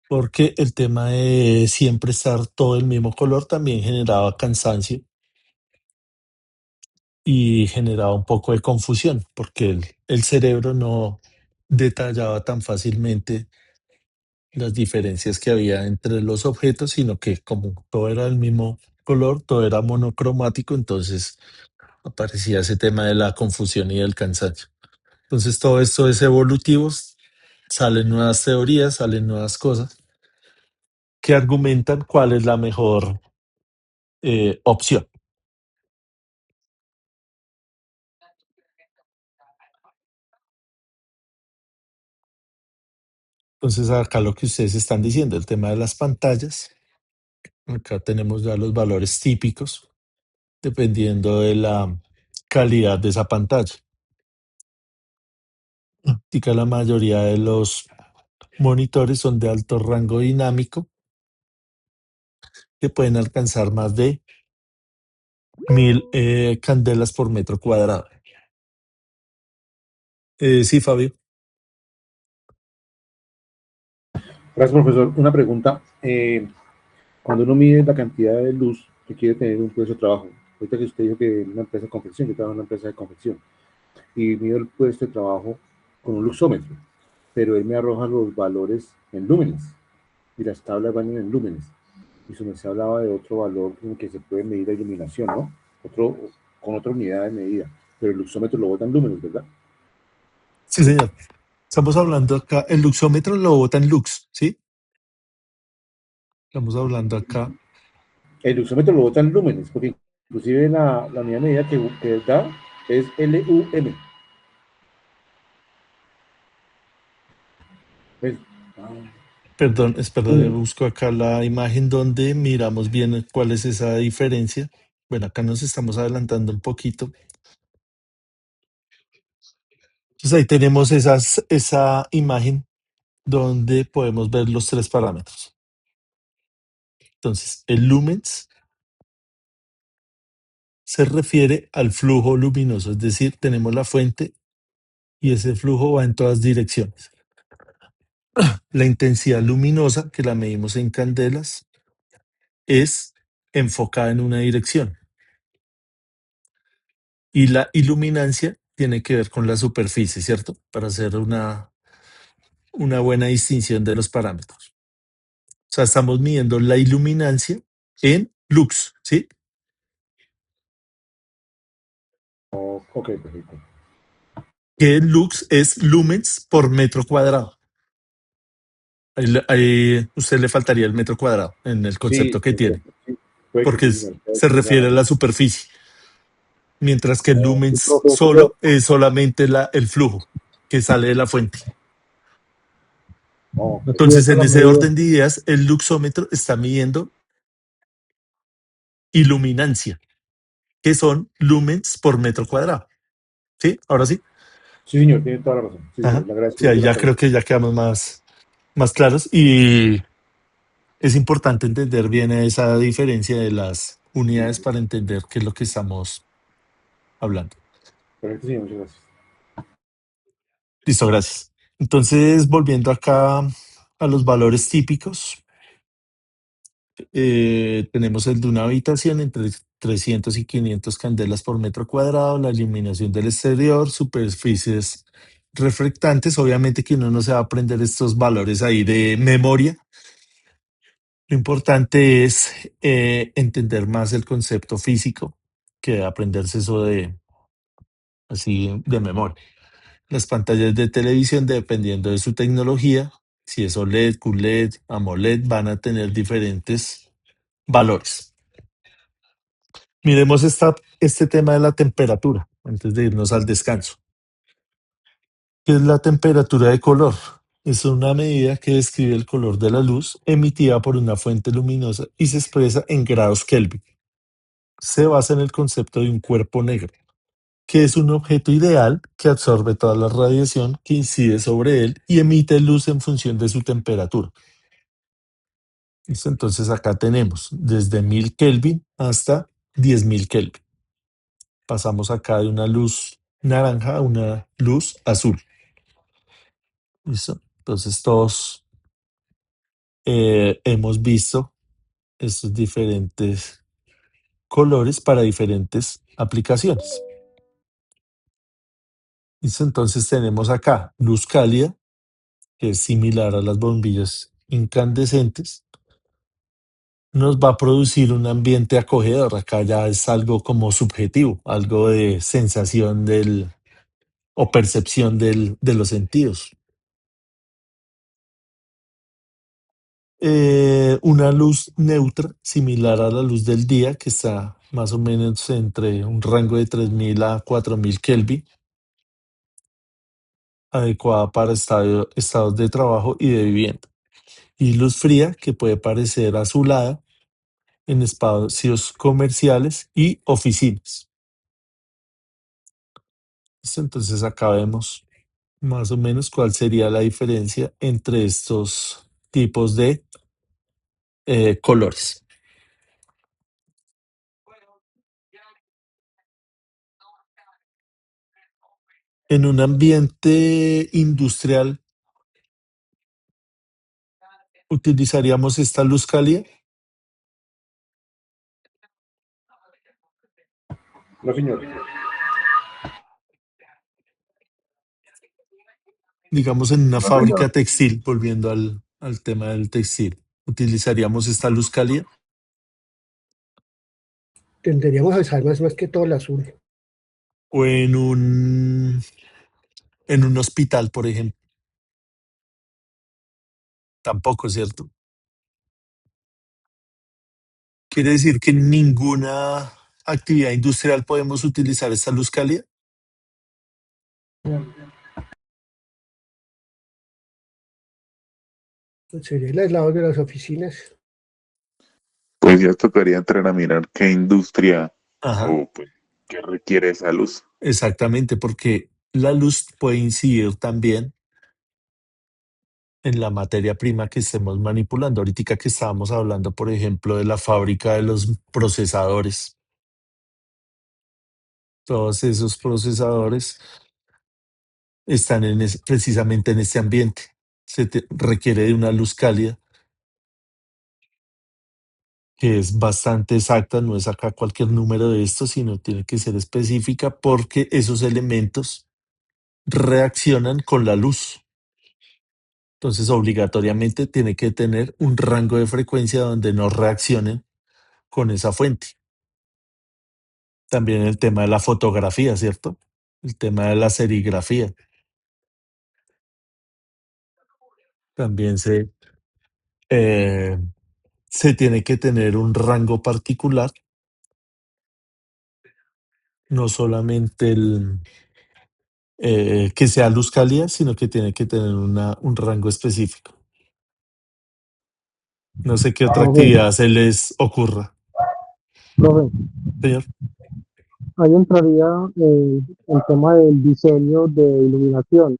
porque el tema de siempre estar todo el mismo color también generaba cansancio y generaba un poco de confusión, porque el cerebro no detallaba tan fácilmente las diferencias que había entre los objetos, sino que como todo era del mismo color, todo era monocromático, entonces aparecía ese tema de la confusión y del cansancio. Entonces todo esto es evolutivo, salen nuevas teorías, salen nuevas cosas que argumentan cuál es la mejor opción. Entonces acá lo que ustedes están diciendo, el tema de las pantallas, acá tenemos ya los valores típicos dependiendo de la calidad de esa pantalla. Tica la mayoría de los monitores son de alto rango dinámico que pueden alcanzar más de 1000 candelas por metro cuadrado. Sí, Fabio. Gracias, profesor. Una pregunta. Cuando uno mide la cantidad de luz que quiere tener un puesto de trabajo, ahorita que usted dijo que en una empresa de confección, yo trabajo en una empresa de confección, y mido el puesto de trabajo con un luxómetro, pero él me arroja los valores en lúmenes, y las tablas van en lúmenes. Y se hablaba de otro valor en que se puede medir la iluminación, ¿no? Con otra unidad de medida, pero el luxómetro lo bota en lúmenes, ¿verdad? Sí, señor. Estamos hablando acá, el luxómetro lo bota en lux, ¿sí? Estamos hablando acá. El luxómetro lo bota en lúmenes, porque inclusive la unidad de medida que da es LUM. Pues, Perdón, busco acá la imagen donde miramos bien cuál es esa diferencia. Bueno, acá nos estamos adelantando un poquito. Entonces ahí tenemos esa imagen donde podemos ver los tres parámetros. Entonces, el lumens se refiere al flujo luminoso, es decir, tenemos la fuente y ese flujo va en todas direcciones. La intensidad luminosa, que la medimos en candelas, es enfocada en una dirección. Y la iluminancia tiene que ver con la superficie, ¿cierto? Para hacer una buena distinción de los parámetros. O sea, estamos midiendo la iluminancia en lux, ¿sí? Oh, ok, perfecto. Que lux es lumens por metro cuadrado. Ahí usted le faltaría el metro cuadrado en el concepto Sí, que tiene, sí, puede que porque sí, señor. se refiere a la superficie, mientras que el Sí, lumens profe, solo es solamente el flujo que sale de la fuente. oh, sí, Entonces, esta es en la ese medida. orden de ideas, el luxómetro está midiendo iluminancia, que son lumens por metro cuadrado. ¿Sí? Ahora sí. Sí, señor, tiene toda la razón. Sí, señor, Ajá. le agradezco Sí, ahí mucho la ya creo aclaración. que ya quedamos más claros y es importante entender bien esa diferencia de las unidades para entender qué es lo que estamos hablando. Perfecto, señor, muchas gracias. Listo, gracias. Entonces, volviendo acá a los valores típicos, tenemos el de una habitación entre 300 y 500 candelas por metro cuadrado, la iluminación del exterior, superficies reflectantes. Obviamente que uno no se va a aprender estos valores ahí de memoria. Lo importante es entender más el concepto físico que aprenderse eso así de memoria. Las pantallas de televisión, dependiendo de su tecnología, si es OLED, QLED, AMOLED, van a tener diferentes valores. Miremos este tema de la temperatura antes de irnos al descanso. ¿Qué es la temperatura de color? Es una medida que describe el color de la luz emitida por una fuente luminosa y se expresa en grados Kelvin. Se basa en el concepto de un cuerpo negro, que es un objeto ideal que absorbe toda la radiación que incide sobre él y emite luz en función de su temperatura. ¿Listo? Entonces acá tenemos desde 1000 Kelvin hasta 10.000 Kelvin. Pasamos acá de una luz naranja a una luz azul. ¿Listo? Entonces todos hemos visto estos diferentes colores para diferentes aplicaciones. ¿Listo? Entonces tenemos acá luz cálida, que es similar a las bombillas incandescentes, nos va a producir un ambiente acogedor. Acá ya es algo como subjetivo, algo de sensación o percepción de los sentidos. Una luz neutra, similar a la luz del día, que está más o menos entre un rango de 3000 a 4000 Kelvin, adecuada para estados de trabajo y de vivienda. Y luz fría, que puede parecer azulada en espacios comerciales y oficinas. ¿Listo? Entonces acá vemos más o menos cuál sería la diferencia entre estos tipos de colores. En un ambiente industrial, ¿utilizaríamos esta luz cálida? No, señor. Digamos en una No, señor. fábrica textil, volviendo al tema del textil, ¿utilizaríamos esta luz cálida? Tenderíamos a usar más que todo el azul. O en un hospital, por ejemplo, tampoco, ¿cierto? Quiere decir que en ninguna actividad industrial podemos utilizar esta luz cálida. Sería el aislado de las oficinas. Pues ya tocaría entrar a mirar qué industria Ajá, o pues qué requiere esa luz. exactamente, porque la luz puede incidir también en la materia prima que estemos manipulando. Ahorita que estábamos hablando, por ejemplo, de la fábrica de los procesadores, todos esos procesadores están precisamente en este ambiente. Requiere de una luz cálida que es bastante exacta, no es acá cualquier número de estos, sino tiene que ser específica porque esos elementos reaccionan con la luz. Entonces, obligatoriamente tiene que tener un rango de frecuencia donde no reaccionen con esa fuente. También el tema de la fotografía, ¿cierto? El tema de la serigrafía. También eh, se tiene que tener un rango particular, no solamente que sea luz cálida, sino que tiene que tener un rango específico. No sé qué otra Profe, actividad se les ocurra, profe, señor. ahí entraría el tema del diseño de iluminación,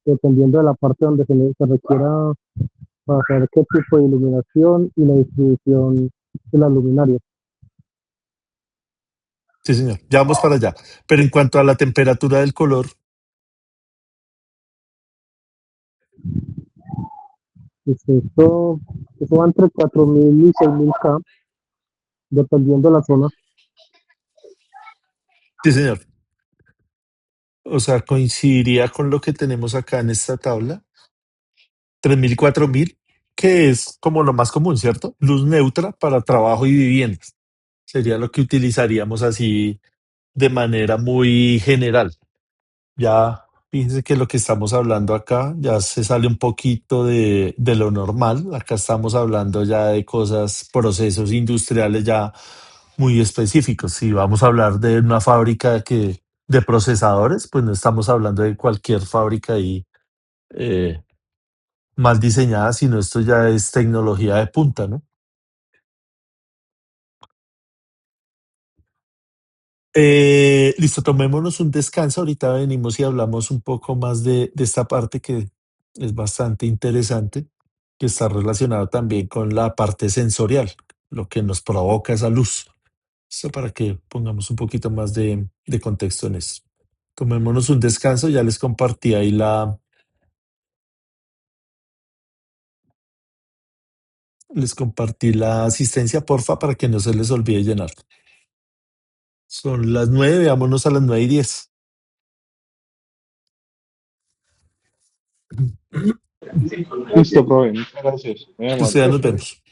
dependiendo de la parte donde se requiera para saber qué tipo de iluminación y la distribución de las luminarias. Sí, señor. Ya vamos para allá. Pero en cuanto a la temperatura del color, Pues eso va entre 4000 y 6000 K, dependiendo de la zona. sí, señor. O sea, coincidiría con lo que tenemos acá en esta tabla. 3000 y 4000, que es como lo más común, ¿cierto? Luz neutra para trabajo y viviendas. Sería lo que utilizaríamos así de manera muy general. Ya fíjense que lo que estamos hablando acá ya se sale un poquito de lo normal. Acá estamos hablando ya de cosas, procesos industriales ya muy específicos. Si vamos a hablar de una fábrica de procesadores, pues no estamos hablando de cualquier fábrica ahí eh, mal diseñada, sino esto ya es tecnología de punta, ¿no? Listo, tomémonos un descanso. Ahorita venimos y hablamos un poco más de esta parte que es bastante interesante, que está relacionado también con la parte sensorial, lo que nos provoca esa luz. Esto para que pongamos un poquito más de contexto en eso. Tomémonos un descanso, ya les compartí ahí les compartí la asistencia, porfa, para que no se les olvide llenar. Son las 9, veámonos a las 9:10. Listo, profe, muchas gracias. Muy Listo, amable. ya nos vemos.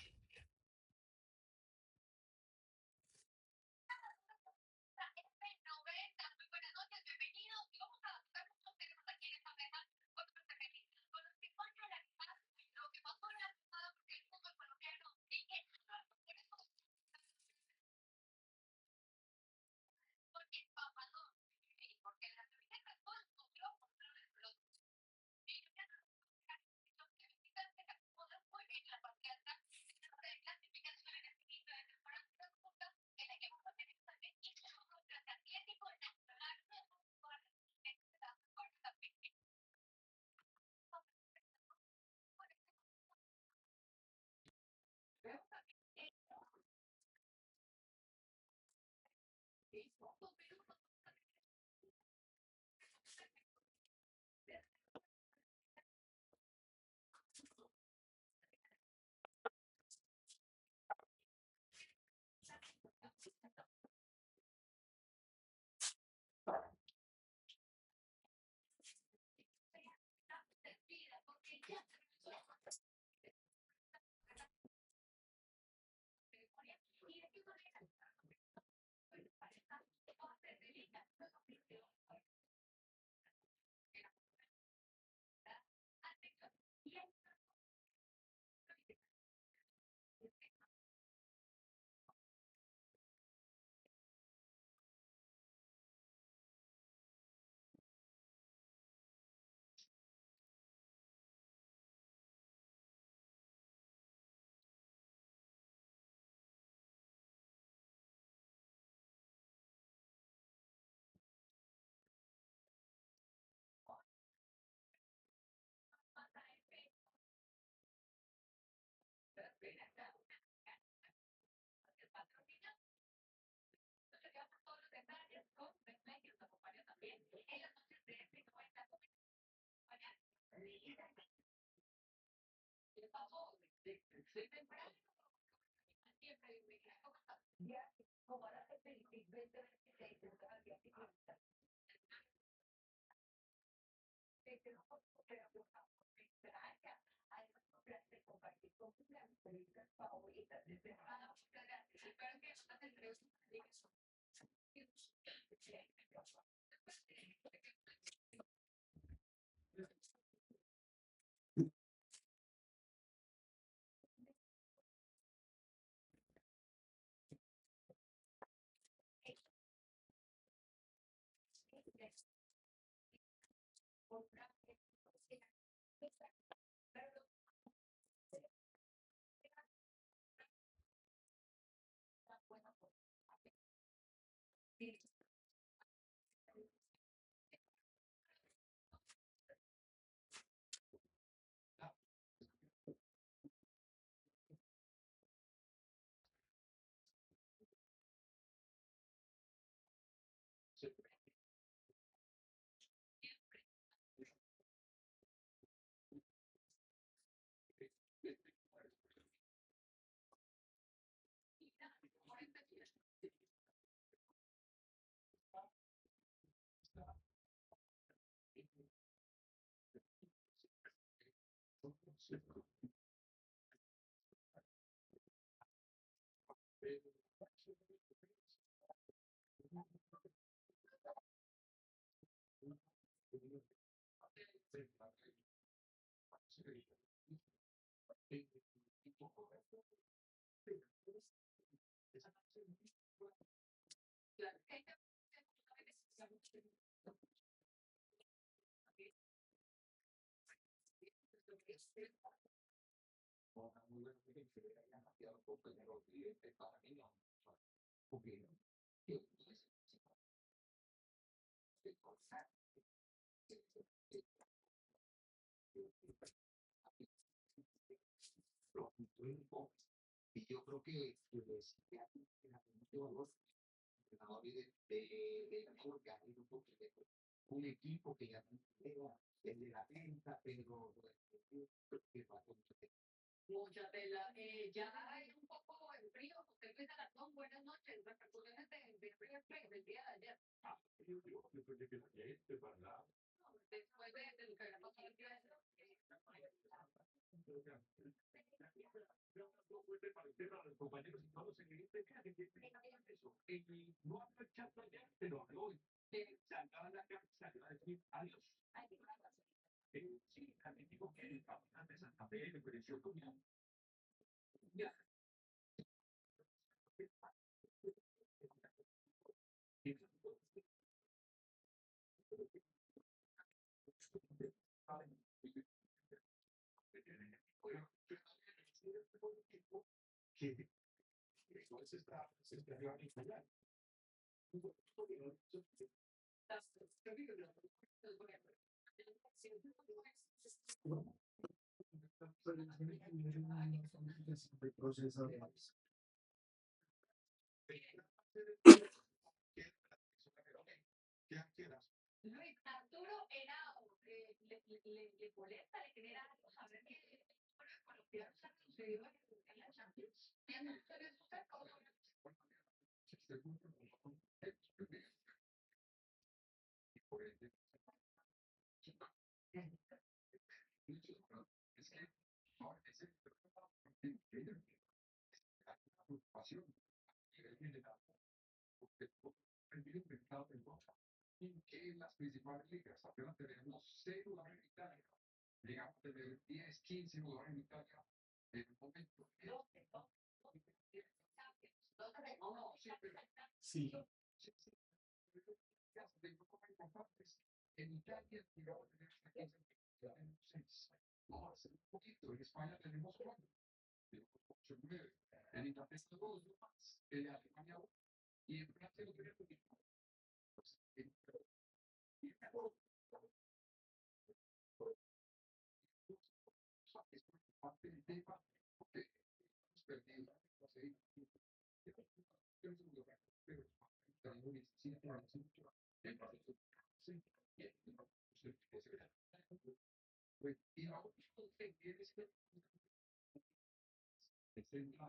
Sí.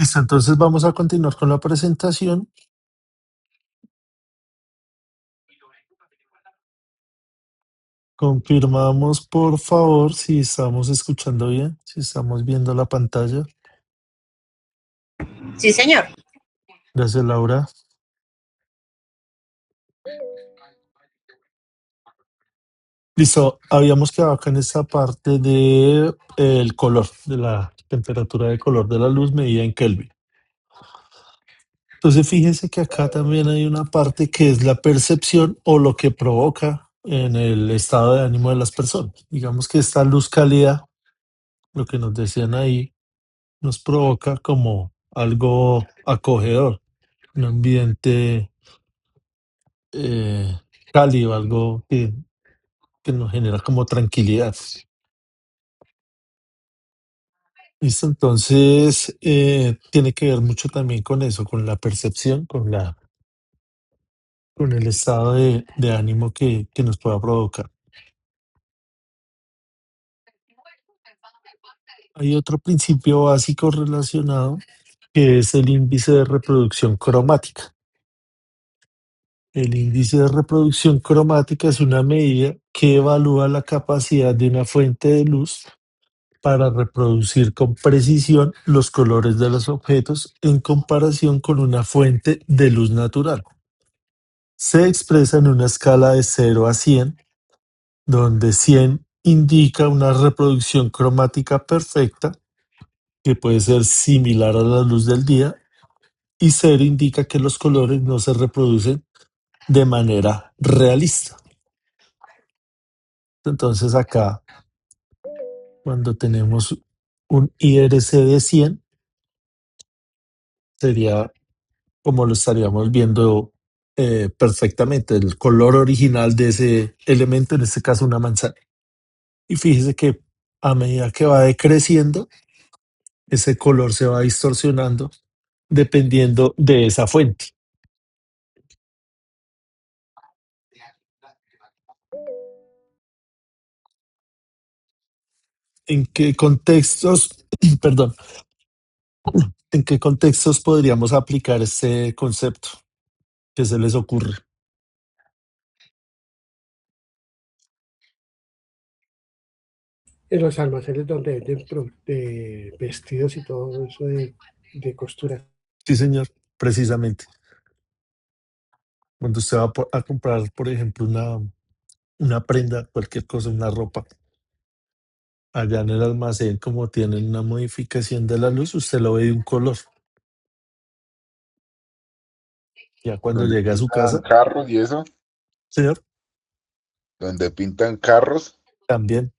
Listo, entonces vamos a continuar con la presentación. Confirmamos, por favor, si estamos escuchando bien, si estamos viendo la pantalla. Sí, señor. Gracias, Laura. Listo, habíamos quedado acá en esta parte de el color, de la temperatura de color de la luz medida en Kelvin. Entonces fíjense que acá también hay una parte que es la percepción o lo que provoca en el estado de ánimo de las personas. Digamos que esta luz cálida, lo que nos decían ahí, nos provoca como algo acogedor, un ambiente eh, cálido, algo que nos genera como tranquilidad. Listo, entonces tiene que ver mucho también con eso, con la percepción, con el estado de ánimo que nos pueda provocar. Hay otro principio básico relacionado que es el índice de reproducción cromática. El índice de reproducción cromática es una medida que evalúa la capacidad de una fuente de luz para reproducir con precisión los colores de los objetos en comparación con una fuente de luz natural. Se expresa en una escala de 0 a 100, donde 100 indica una reproducción cromática perfecta, que puede ser similar a la luz del día, y 0 indica que los colores no se reproducen de manera realista. Entonces acá, cuando tenemos un IRC de 100, sería como lo estaríamos viendo perfectamente, el color original de ese elemento, en este caso una manzana. Y fíjese que a medida que va decreciendo, ese color se va distorsionando dependiendo de esa fuente. ¿En qué contextos, perdón, en qué contextos podríamos aplicar este concepto? ¿Qué se les ocurre? En los almacenes donde venden de vestidos y todo eso de costura. Sí, señor, precisamente. Cuando usted va a comprar, por ejemplo, una prenda, cualquier cosa, una ropa, allá en el almacén, como tienen una modificación de la luz, usted lo ve de un color. Ya cuando Donde llega a su pintan casa, carros y eso, señor, donde pintan carros, también,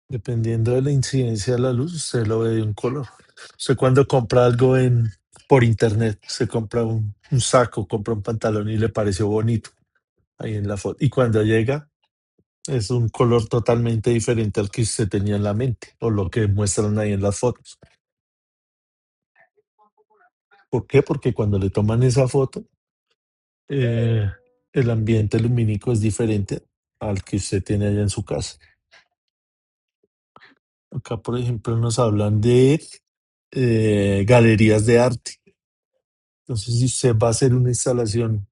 dependiendo de la incidencia de la luz, usted lo ve de un color. Usted cuando compra algo por internet, se compra un saco, compra un pantalón y le pareció bonito ahí en la foto. Y cuando llega, es un color totalmente diferente al que usted tenía en la mente o lo que muestran ahí en las fotos. ¿Por qué? Porque cuando le toman esa foto, eh, el ambiente lumínico es diferente al que usted tiene allá en su casa. Acá, por ejemplo, nos hablan de galerías de arte. Entonces, si usted va a hacer una instalación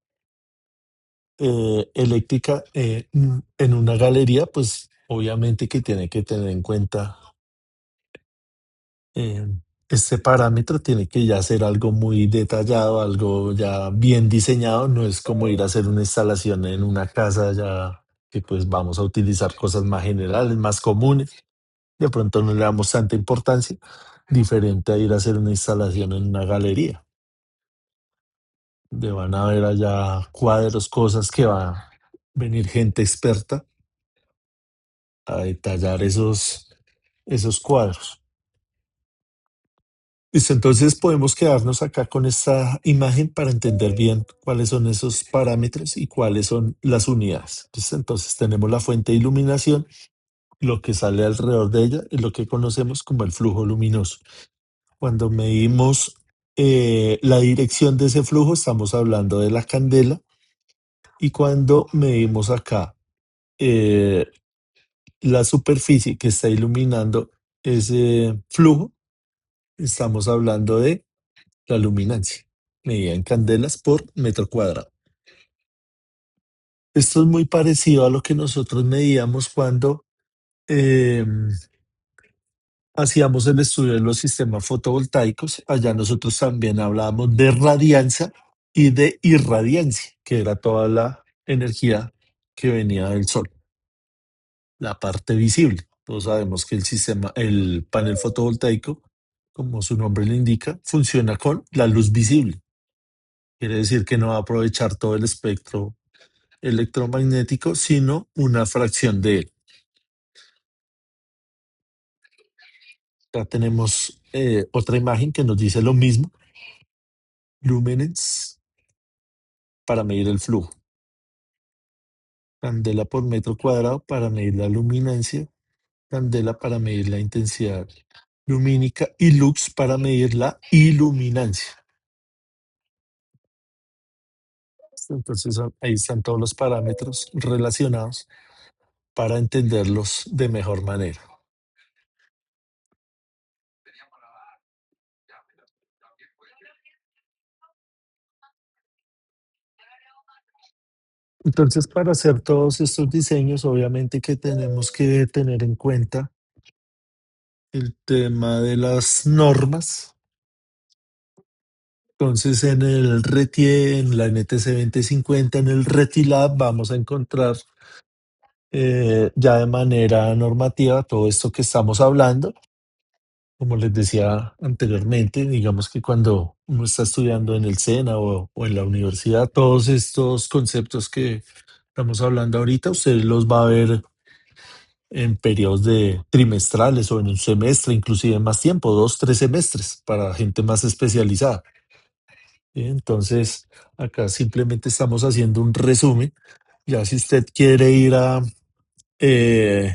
eléctrica en una galería, pues obviamente que tiene que tener en cuenta eh, este parámetro, tiene que ya ser algo muy detallado, algo ya bien diseñado, no es como ir a hacer una instalación en una casa ya que pues vamos a utilizar cosas más generales, más comunes, de pronto no le damos tanta importancia, diferente a ir a hacer una instalación en una galería, donde van a ver allá cuadros, cosas que va a venir gente experta a detallar esos cuadros. Listo, entonces podemos quedarnos acá con esta imagen para entender bien cuáles son esos parámetros y cuáles son las unidades. Listo, entonces tenemos la fuente de iluminación, lo que sale alrededor de ella y lo que conocemos como el flujo luminoso. Cuando medimos la dirección de ese flujo, estamos hablando de la candela, y cuando medimos acá eh, la superficie que está iluminando ese flujo, estamos hablando de la luminancia, medida en candelas por metro cuadrado. Esto es muy parecido a lo que nosotros medíamos cuando eh, hacíamos el estudio de los sistemas fotovoltaicos. Allá nosotros también hablábamos de radianza y de irradiancia, que era toda la energía que venía del sol, la parte visible. Todos sabemos que el panel fotovoltaico, como su nombre le indica, funciona con la luz visible. Quiere decir que no va a aprovechar todo el espectro electromagnético, sino una fracción de él. Ya tenemos otra imagen que nos dice lo mismo, lúmenes para medir el flujo, candela por metro cuadrado para medir la luminancia, candela para medir la intensidad lumínica y lux para medir la iluminancia. Entonces ahí están todos los parámetros relacionados para entenderlos de mejor manera. Entonces, para hacer todos estos diseños, obviamente que tenemos que tener en cuenta el tema de las normas. Entonces, en el RETIE, en la NTC 2050, en el RETILAB, vamos a encontrar ya de manera normativa todo esto que estamos hablando. Como les decía anteriormente, digamos que cuando uno está estudiando en el SENA o en la universidad, todos estos conceptos que estamos hablando ahorita, usted los va a ver en periodos de trimestrales o en un semestre, inclusive más tiempo, 2, 3 semestres para gente más especializada. Entonces, acá simplemente estamos haciendo un resumen. Ya si usted quiere ir a eh,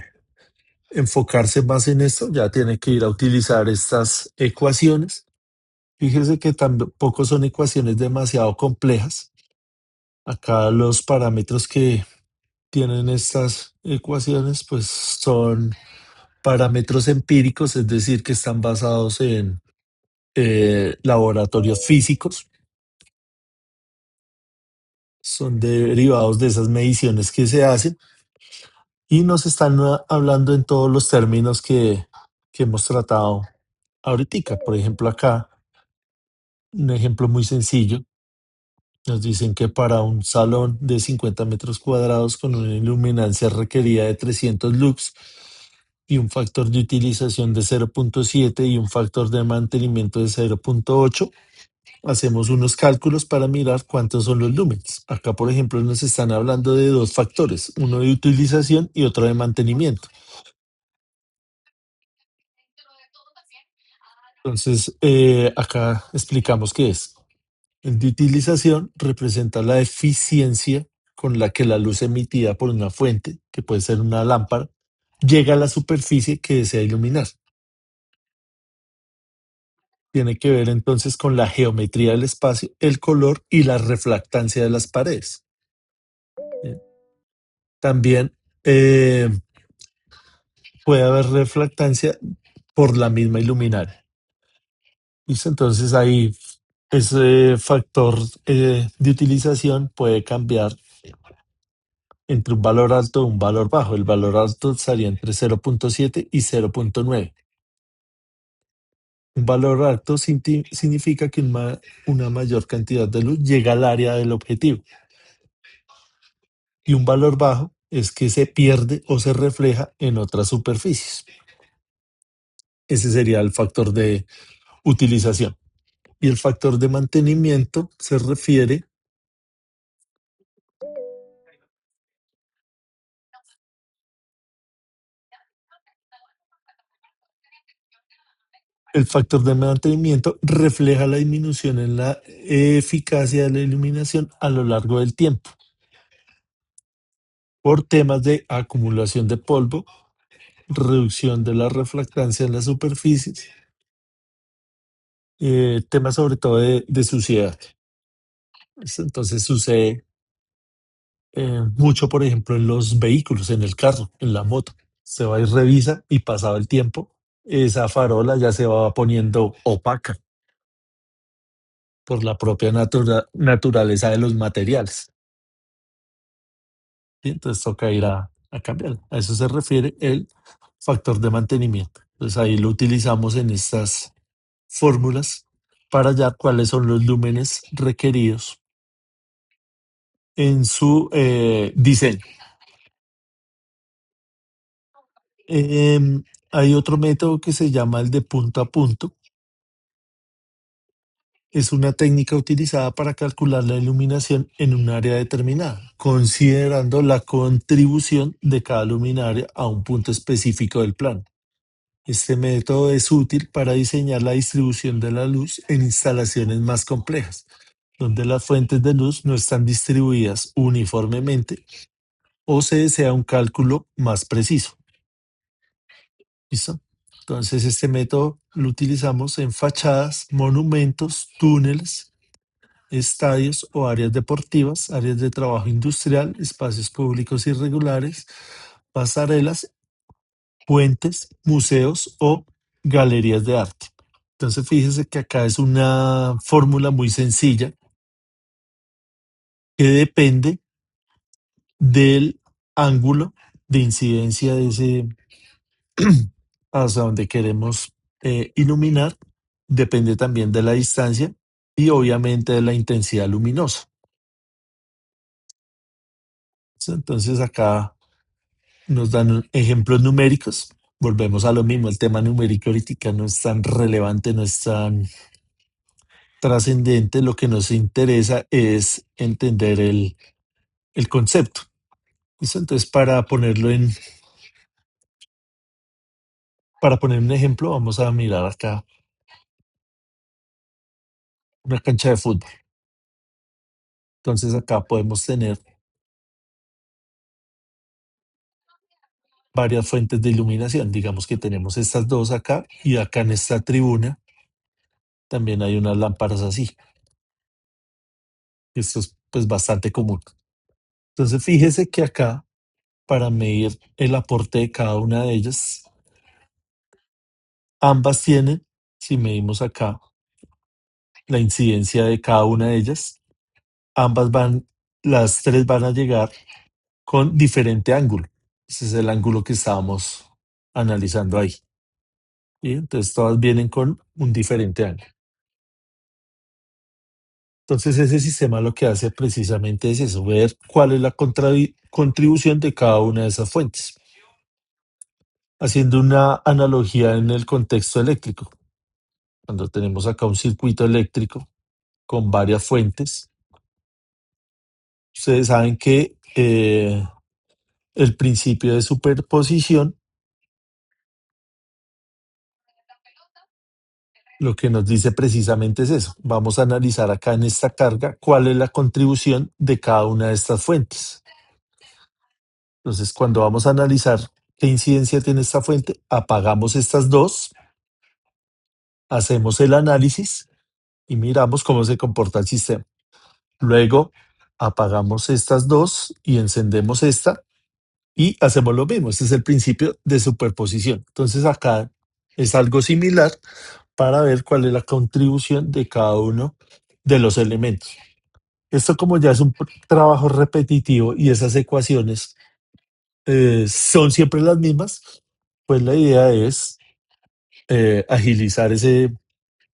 enfocarse más en esto, ya tiene que ir a utilizar estas ecuaciones. Fíjese que tampoco son ecuaciones demasiado complejas. Acá los parámetros que tienen estas ecuaciones, pues son parámetros empíricos, es decir, que están basados en laboratorios físicos. Son derivados de esas mediciones que se hacen y nos están hablando en todos los términos que hemos tratado ahorita. Por ejemplo, acá, un ejemplo muy sencillo, nos dicen que para un salón de 50 metros cuadrados con una iluminancia requerida de 300 lux y un factor de utilización de 0.7 y un factor de mantenimiento de 0.8, hacemos unos cálculos para mirar cuántos son los lúmenes. Acá, por ejemplo, nos están hablando de dos factores, uno de utilización y otro de mantenimiento. Entonces, acá explicamos qué es. El de utilización representa la eficiencia con la que la luz emitida por una fuente, que puede ser una lámpara, llega a la superficie que desea iluminar. Tiene que ver entonces con la geometría del espacio, el color y la refractancia de las paredes. Bien. También puede haber refractancia por la misma iluminaria. ¿Listo? Entonces ahí ese factor de utilización puede cambiar entre un valor alto y un valor bajo. El valor alto estaría entre 0.7 y 0.9. Un valor alto significa que una mayor cantidad de luz llega al área del objetivo. Y un valor bajo es que se pierde o se refleja en otras superficies. Ese sería el factor de utilización. Y el factor de mantenimiento se refiere el factor de mantenimiento refleja la disminución en la eficacia de la iluminación a lo largo del tiempo por temas de acumulación de polvo, reducción de la refractancia en las superficies, temas sobre todo de suciedad. Entonces sucede mucho, por ejemplo, en los vehículos, en el carro, en la moto. Se va y revisa y pasado el tiempo, esa farola ya se va poniendo opaca por la propia naturaleza de los materiales. ¿Sí? Entonces toca ir a cambiarlo. A eso se refiere el factor de mantenimiento. Entonces ahí lo utilizamos en estas fórmulas para hallar cuáles son los lúmenes requeridos en su diseño. Hay otro método que se llama el de punto a punto. Es una técnica utilizada para calcular la iluminación en un área determinada, considerando la contribución de cada luminaria a un punto específico del plano. Este método es útil para diseñar la distribución de la luz en instalaciones más complejas, donde las fuentes de luz no están distribuidas uniformemente o se desea un cálculo más preciso. ¿Listo? Entonces, este método lo utilizamos en fachadas, monumentos, túneles, estadios o áreas deportivas, áreas de trabajo industrial, espacios públicos irregulares, pasarelas, puentes, museos o galerías de arte. Entonces, fíjese que acá es una fórmula muy sencilla que depende del ángulo de incidencia de ese hacia donde queremos iluminar, depende también de la distancia y obviamente de la intensidad luminosa. ¿Sí? Entonces acá nos dan ejemplos numéricos. Volvemos a lo mismo, el tema numérico ahorita no es tan relevante, no es tan trascendente. Lo que nos interesa es entender el concepto. ¿Listo? Entonces, para poner un ejemplo, vamos a mirar acá una cancha de fútbol. Entonces acá podemos tener varias fuentes de iluminación. Digamos que tenemos estas dos acá y acá en esta tribuna también hay unas lámparas así. Esto es pues bastante común. Entonces fíjese que acá para medir el aporte de cada una de ellas, ambas tienen, si medimos acá la incidencia de cada una de ellas, las tres van a llegar con diferente ángulo. Ese es el ángulo que estábamos analizando ahí. ¿Sí? Entonces todas vienen con un diferente ángulo. Entonces ese sistema lo que hace precisamente es eso, ver cuál es la contribución de cada una de esas fuentes. Haciendo una analogía en el contexto eléctrico, cuando tenemos acá un circuito eléctrico con varias fuentes, ustedes saben que el principio de superposición lo que nos dice precisamente es eso. Vamos a analizar acá en esta carga cuál es la contribución de cada una de estas fuentes. Entonces, cuando vamos a analizar qué incidencia tiene esta fuente, apagamos estas dos, hacemos el análisis y miramos cómo se comporta el sistema. Luego, apagamos estas dos y encendemos esta y hacemos lo mismo. Este es el principio de superposición. Entonces, acá es algo similar para ver cuál es la contribución de cada uno de los elementos. Esto como ya es un trabajo repetitivo y esas ecuaciones son siempre las mismas, pues la idea es agilizar ese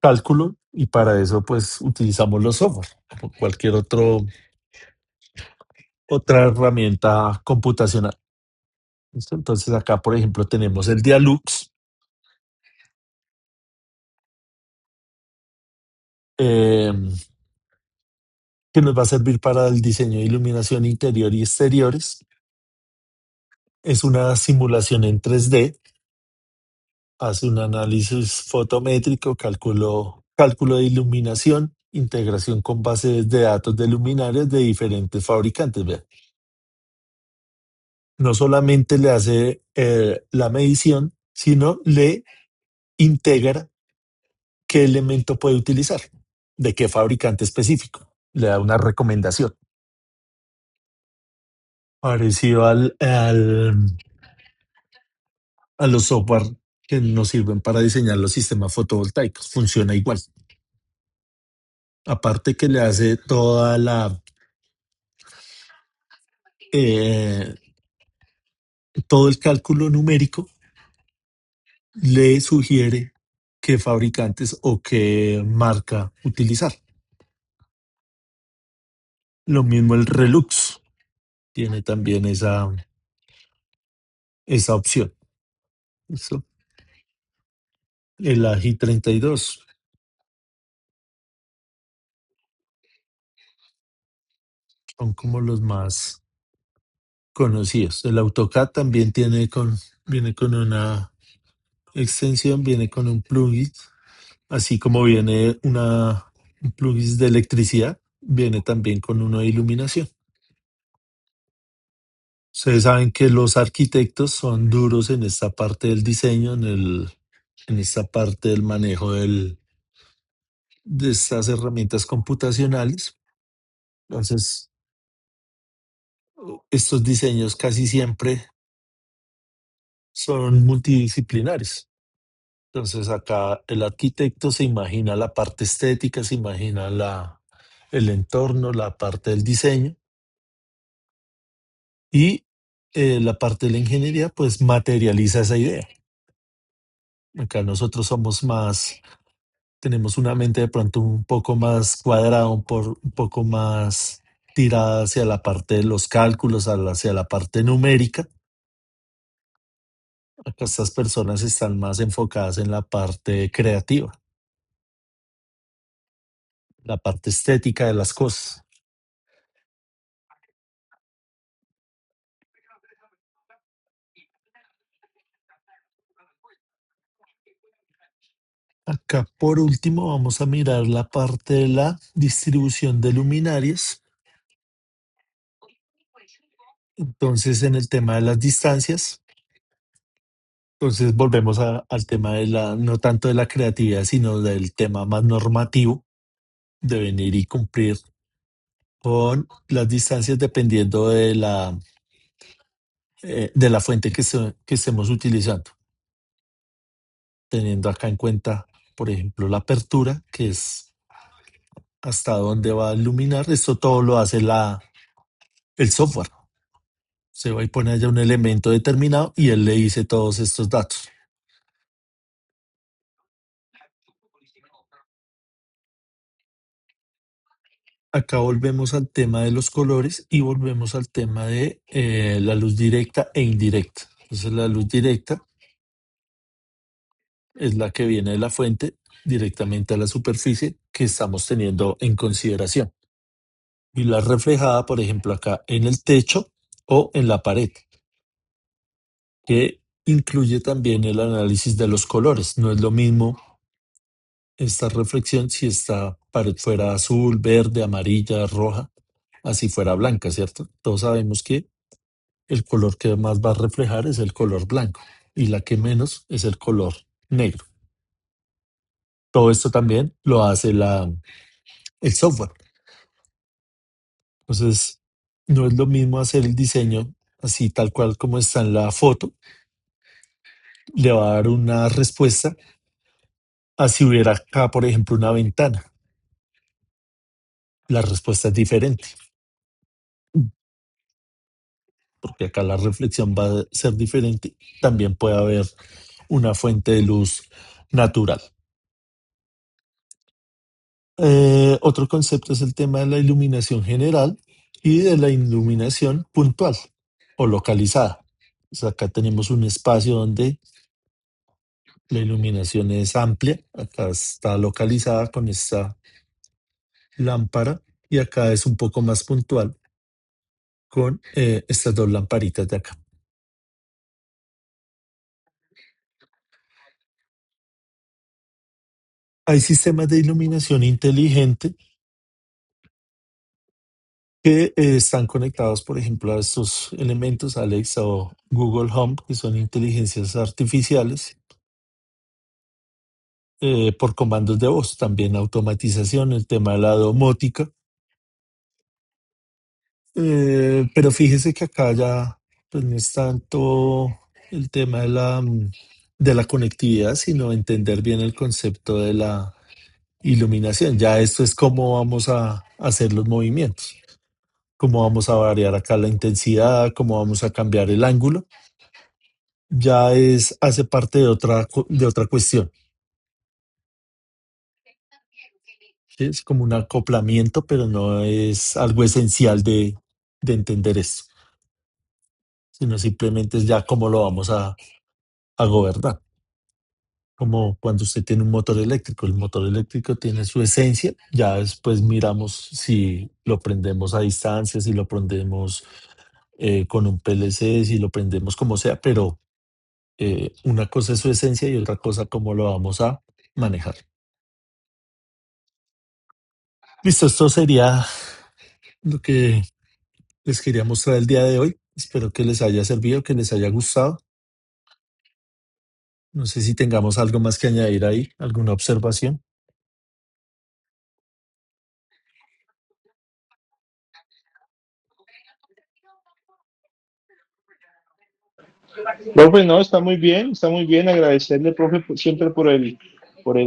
cálculo y para eso pues utilizamos los software o cualquier otra herramienta computacional. ¿Listo? Entonces acá por ejemplo tenemos el Dialux, eh, que nos va a servir para el diseño de iluminación interior y exteriores. Es una simulación en 3D, hace un análisis fotométrico, cálculo de iluminación, integración con bases de datos de luminarias de diferentes fabricantes. Vean. No solamente le hace la medición, sino le integra qué elemento puede utilizar, de qué fabricante específico. Le da una recomendación. Parecido a los software que nos sirven para diseñar los sistemas fotovoltaicos. Funciona igual. Aparte que le hace eh, todo el cálculo numérico, le sugiere qué fabricantes o qué marca utilizar. Lo mismo el Relux tiene también esa opción. Eso. El AGI 32 son como los más conocidos. El AutoCAD también viene con una extensión, viene con un plugin, así como viene un plugin de electricidad, viene también con uno de iluminación. Ustedes saben que los arquitectos son duros en esta parte del diseño, en esta parte del manejo de estas herramientas computacionales. Entonces, estos diseños casi siempre son multidisciplinares. Entonces, acá el arquitecto se imagina la parte estética, se imagina el entorno, la parte del diseño, y la parte de la ingeniería pues materializa esa idea. Acá nosotros tenemos una mente de pronto un poco más cuadrada, un poco más tirada hacia la parte de los cálculos, hacia la parte numérica. Acá estas personas están más enfocadas en la parte creativa, la parte estética de las cosas. Acá por último vamos a mirar la parte de la distribución de luminarias. Entonces, en el tema de las distancias, entonces volvemos al tema no tanto de la creatividad, sino del tema más normativo, de venir y cumplir con las distancias dependiendo de la fuente que estemos utilizando, teniendo acá en cuenta, por ejemplo, la apertura, que es hasta dónde va a iluminar. Esto todo lo hace el software. Se va y pone allá un elemento determinado y él le dice todos estos datos. Acá volvemos al tema de los colores y volvemos al tema de la luz directa e indirecta. Entonces la luz directa es la que viene de la fuente directamente a la superficie que estamos teniendo en consideración. Y la reflejada, por ejemplo, acá en el techo o en la pared, que incluye también el análisis de los colores. No es lo mismo esta reflexión si esta pared fuera azul, verde, amarilla, roja, así fuera blanca, ¿cierto? Todos sabemos que el color que más va a reflejar es el color blanco y la que menos es el color negro. Todo esto también lo hace el software. Entonces, no es lo mismo hacer el diseño así tal cual como está en la foto, le va a dar una respuesta a si hubiera acá, por ejemplo, una ventana. La respuesta es diferente, porque acá la reflexión va a ser diferente. También puede haber una fuente de luz natural. Otro concepto es el tema de la iluminación general y de la iluminación puntual o localizada. Acá tenemos un espacio donde la iluminación es amplia, acá está localizada con esta lámpara y acá es un poco más puntual con estas dos lamparitas de acá. Hay sistemas de iluminación inteligente que están conectados, por ejemplo, a estos elementos, Alexa o Google Home, que son inteligencias artificiales, por comandos de voz, también automatización, el tema de la domótica. Pero fíjese que acá ya pues, no es tanto el tema de la conectividad, sino entender bien el concepto de la iluminación. Ya esto es cómo vamos a hacer los movimientos, cómo vamos a variar acá la intensidad, cómo vamos a cambiar el ángulo. Ya hace parte de otra cuestión. ¿Sí? Es como un acoplamiento, pero no es algo esencial de entender esto, sino simplemente es ya cómo lo vamos a gobernar. Como cuando usted tiene un motor eléctrico, el motor eléctrico tiene su esencia, ya después miramos si lo prendemos a distancia, si lo prendemos con un PLC, si lo prendemos como sea, pero una cosa es su esencia y otra cosa cómo lo vamos a manejar. Listo, esto sería lo que les quería mostrar el día de hoy. Espero que les haya servido, que les haya gustado. No sé si tengamos algo más que añadir ahí, alguna observación. Profe, no, está muy bien. Agradecerle, profe, siempre por el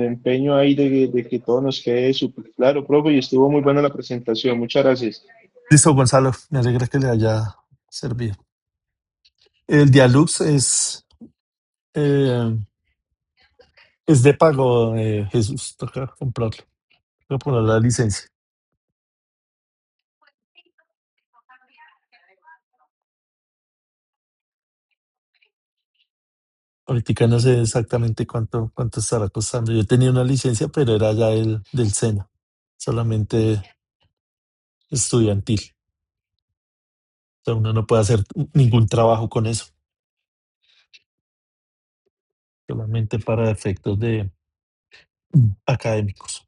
empeño ahí de que todo nos quede súper claro, profe, y estuvo muy buena la presentación. Muchas gracias. Listo, Gonzalo, me alegra que le haya servido. El Dialux eh, es de pago, Jesús, toca comprarlo, toca poner la licencia. Ahorita no sé exactamente cuánto estará costando. Yo tenía una licencia, pero era ya del SENA, solamente estudiantil. O sea, uno no puede hacer ningún trabajo con eso, solamente para efectos de académicos.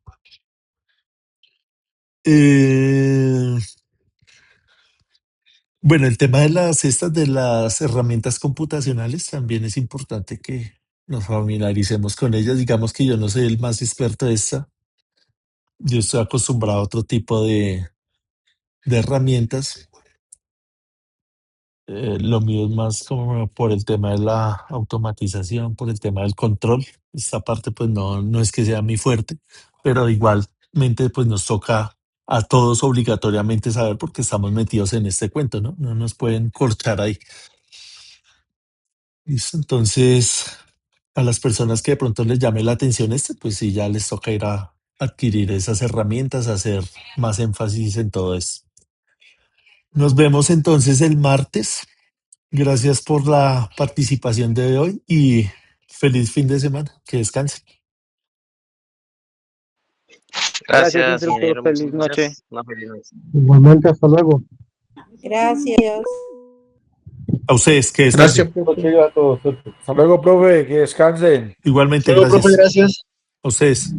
Eh, bueno, el tema de de las herramientas computacionales también es importante que nos familiaricemos con ellas. Digamos que yo no soy el más experto de esta. Yo estoy acostumbrado a otro tipo de herramientas. Lo mío es más como por el tema de la automatización, por el tema del control. Esta parte pues no es que sea mi fuerte, pero igualmente pues nos toca a todos obligatoriamente saber porque estamos metidos en este cuento, ¿no? No nos pueden cortar ahí. ¿Listo? Entonces, a las personas que de pronto les llame la atención pues sí, ya les toca ir a adquirir esas herramientas, hacer más énfasis en todo eso. Nos vemos entonces el martes. Gracias por la participación de hoy y feliz fin de semana. Que descansen. Gracias, Gracias, instructor. ingeniero. Muchas Feliz noche. gracias. Una feliz noche. Igualmente, hasta luego. Gracias. A ustedes, que Gracias, descansen. profe, a todos. Hasta luego, profe, que descansen. Igualmente, Luego, profe, gracias. gracias. A ustedes.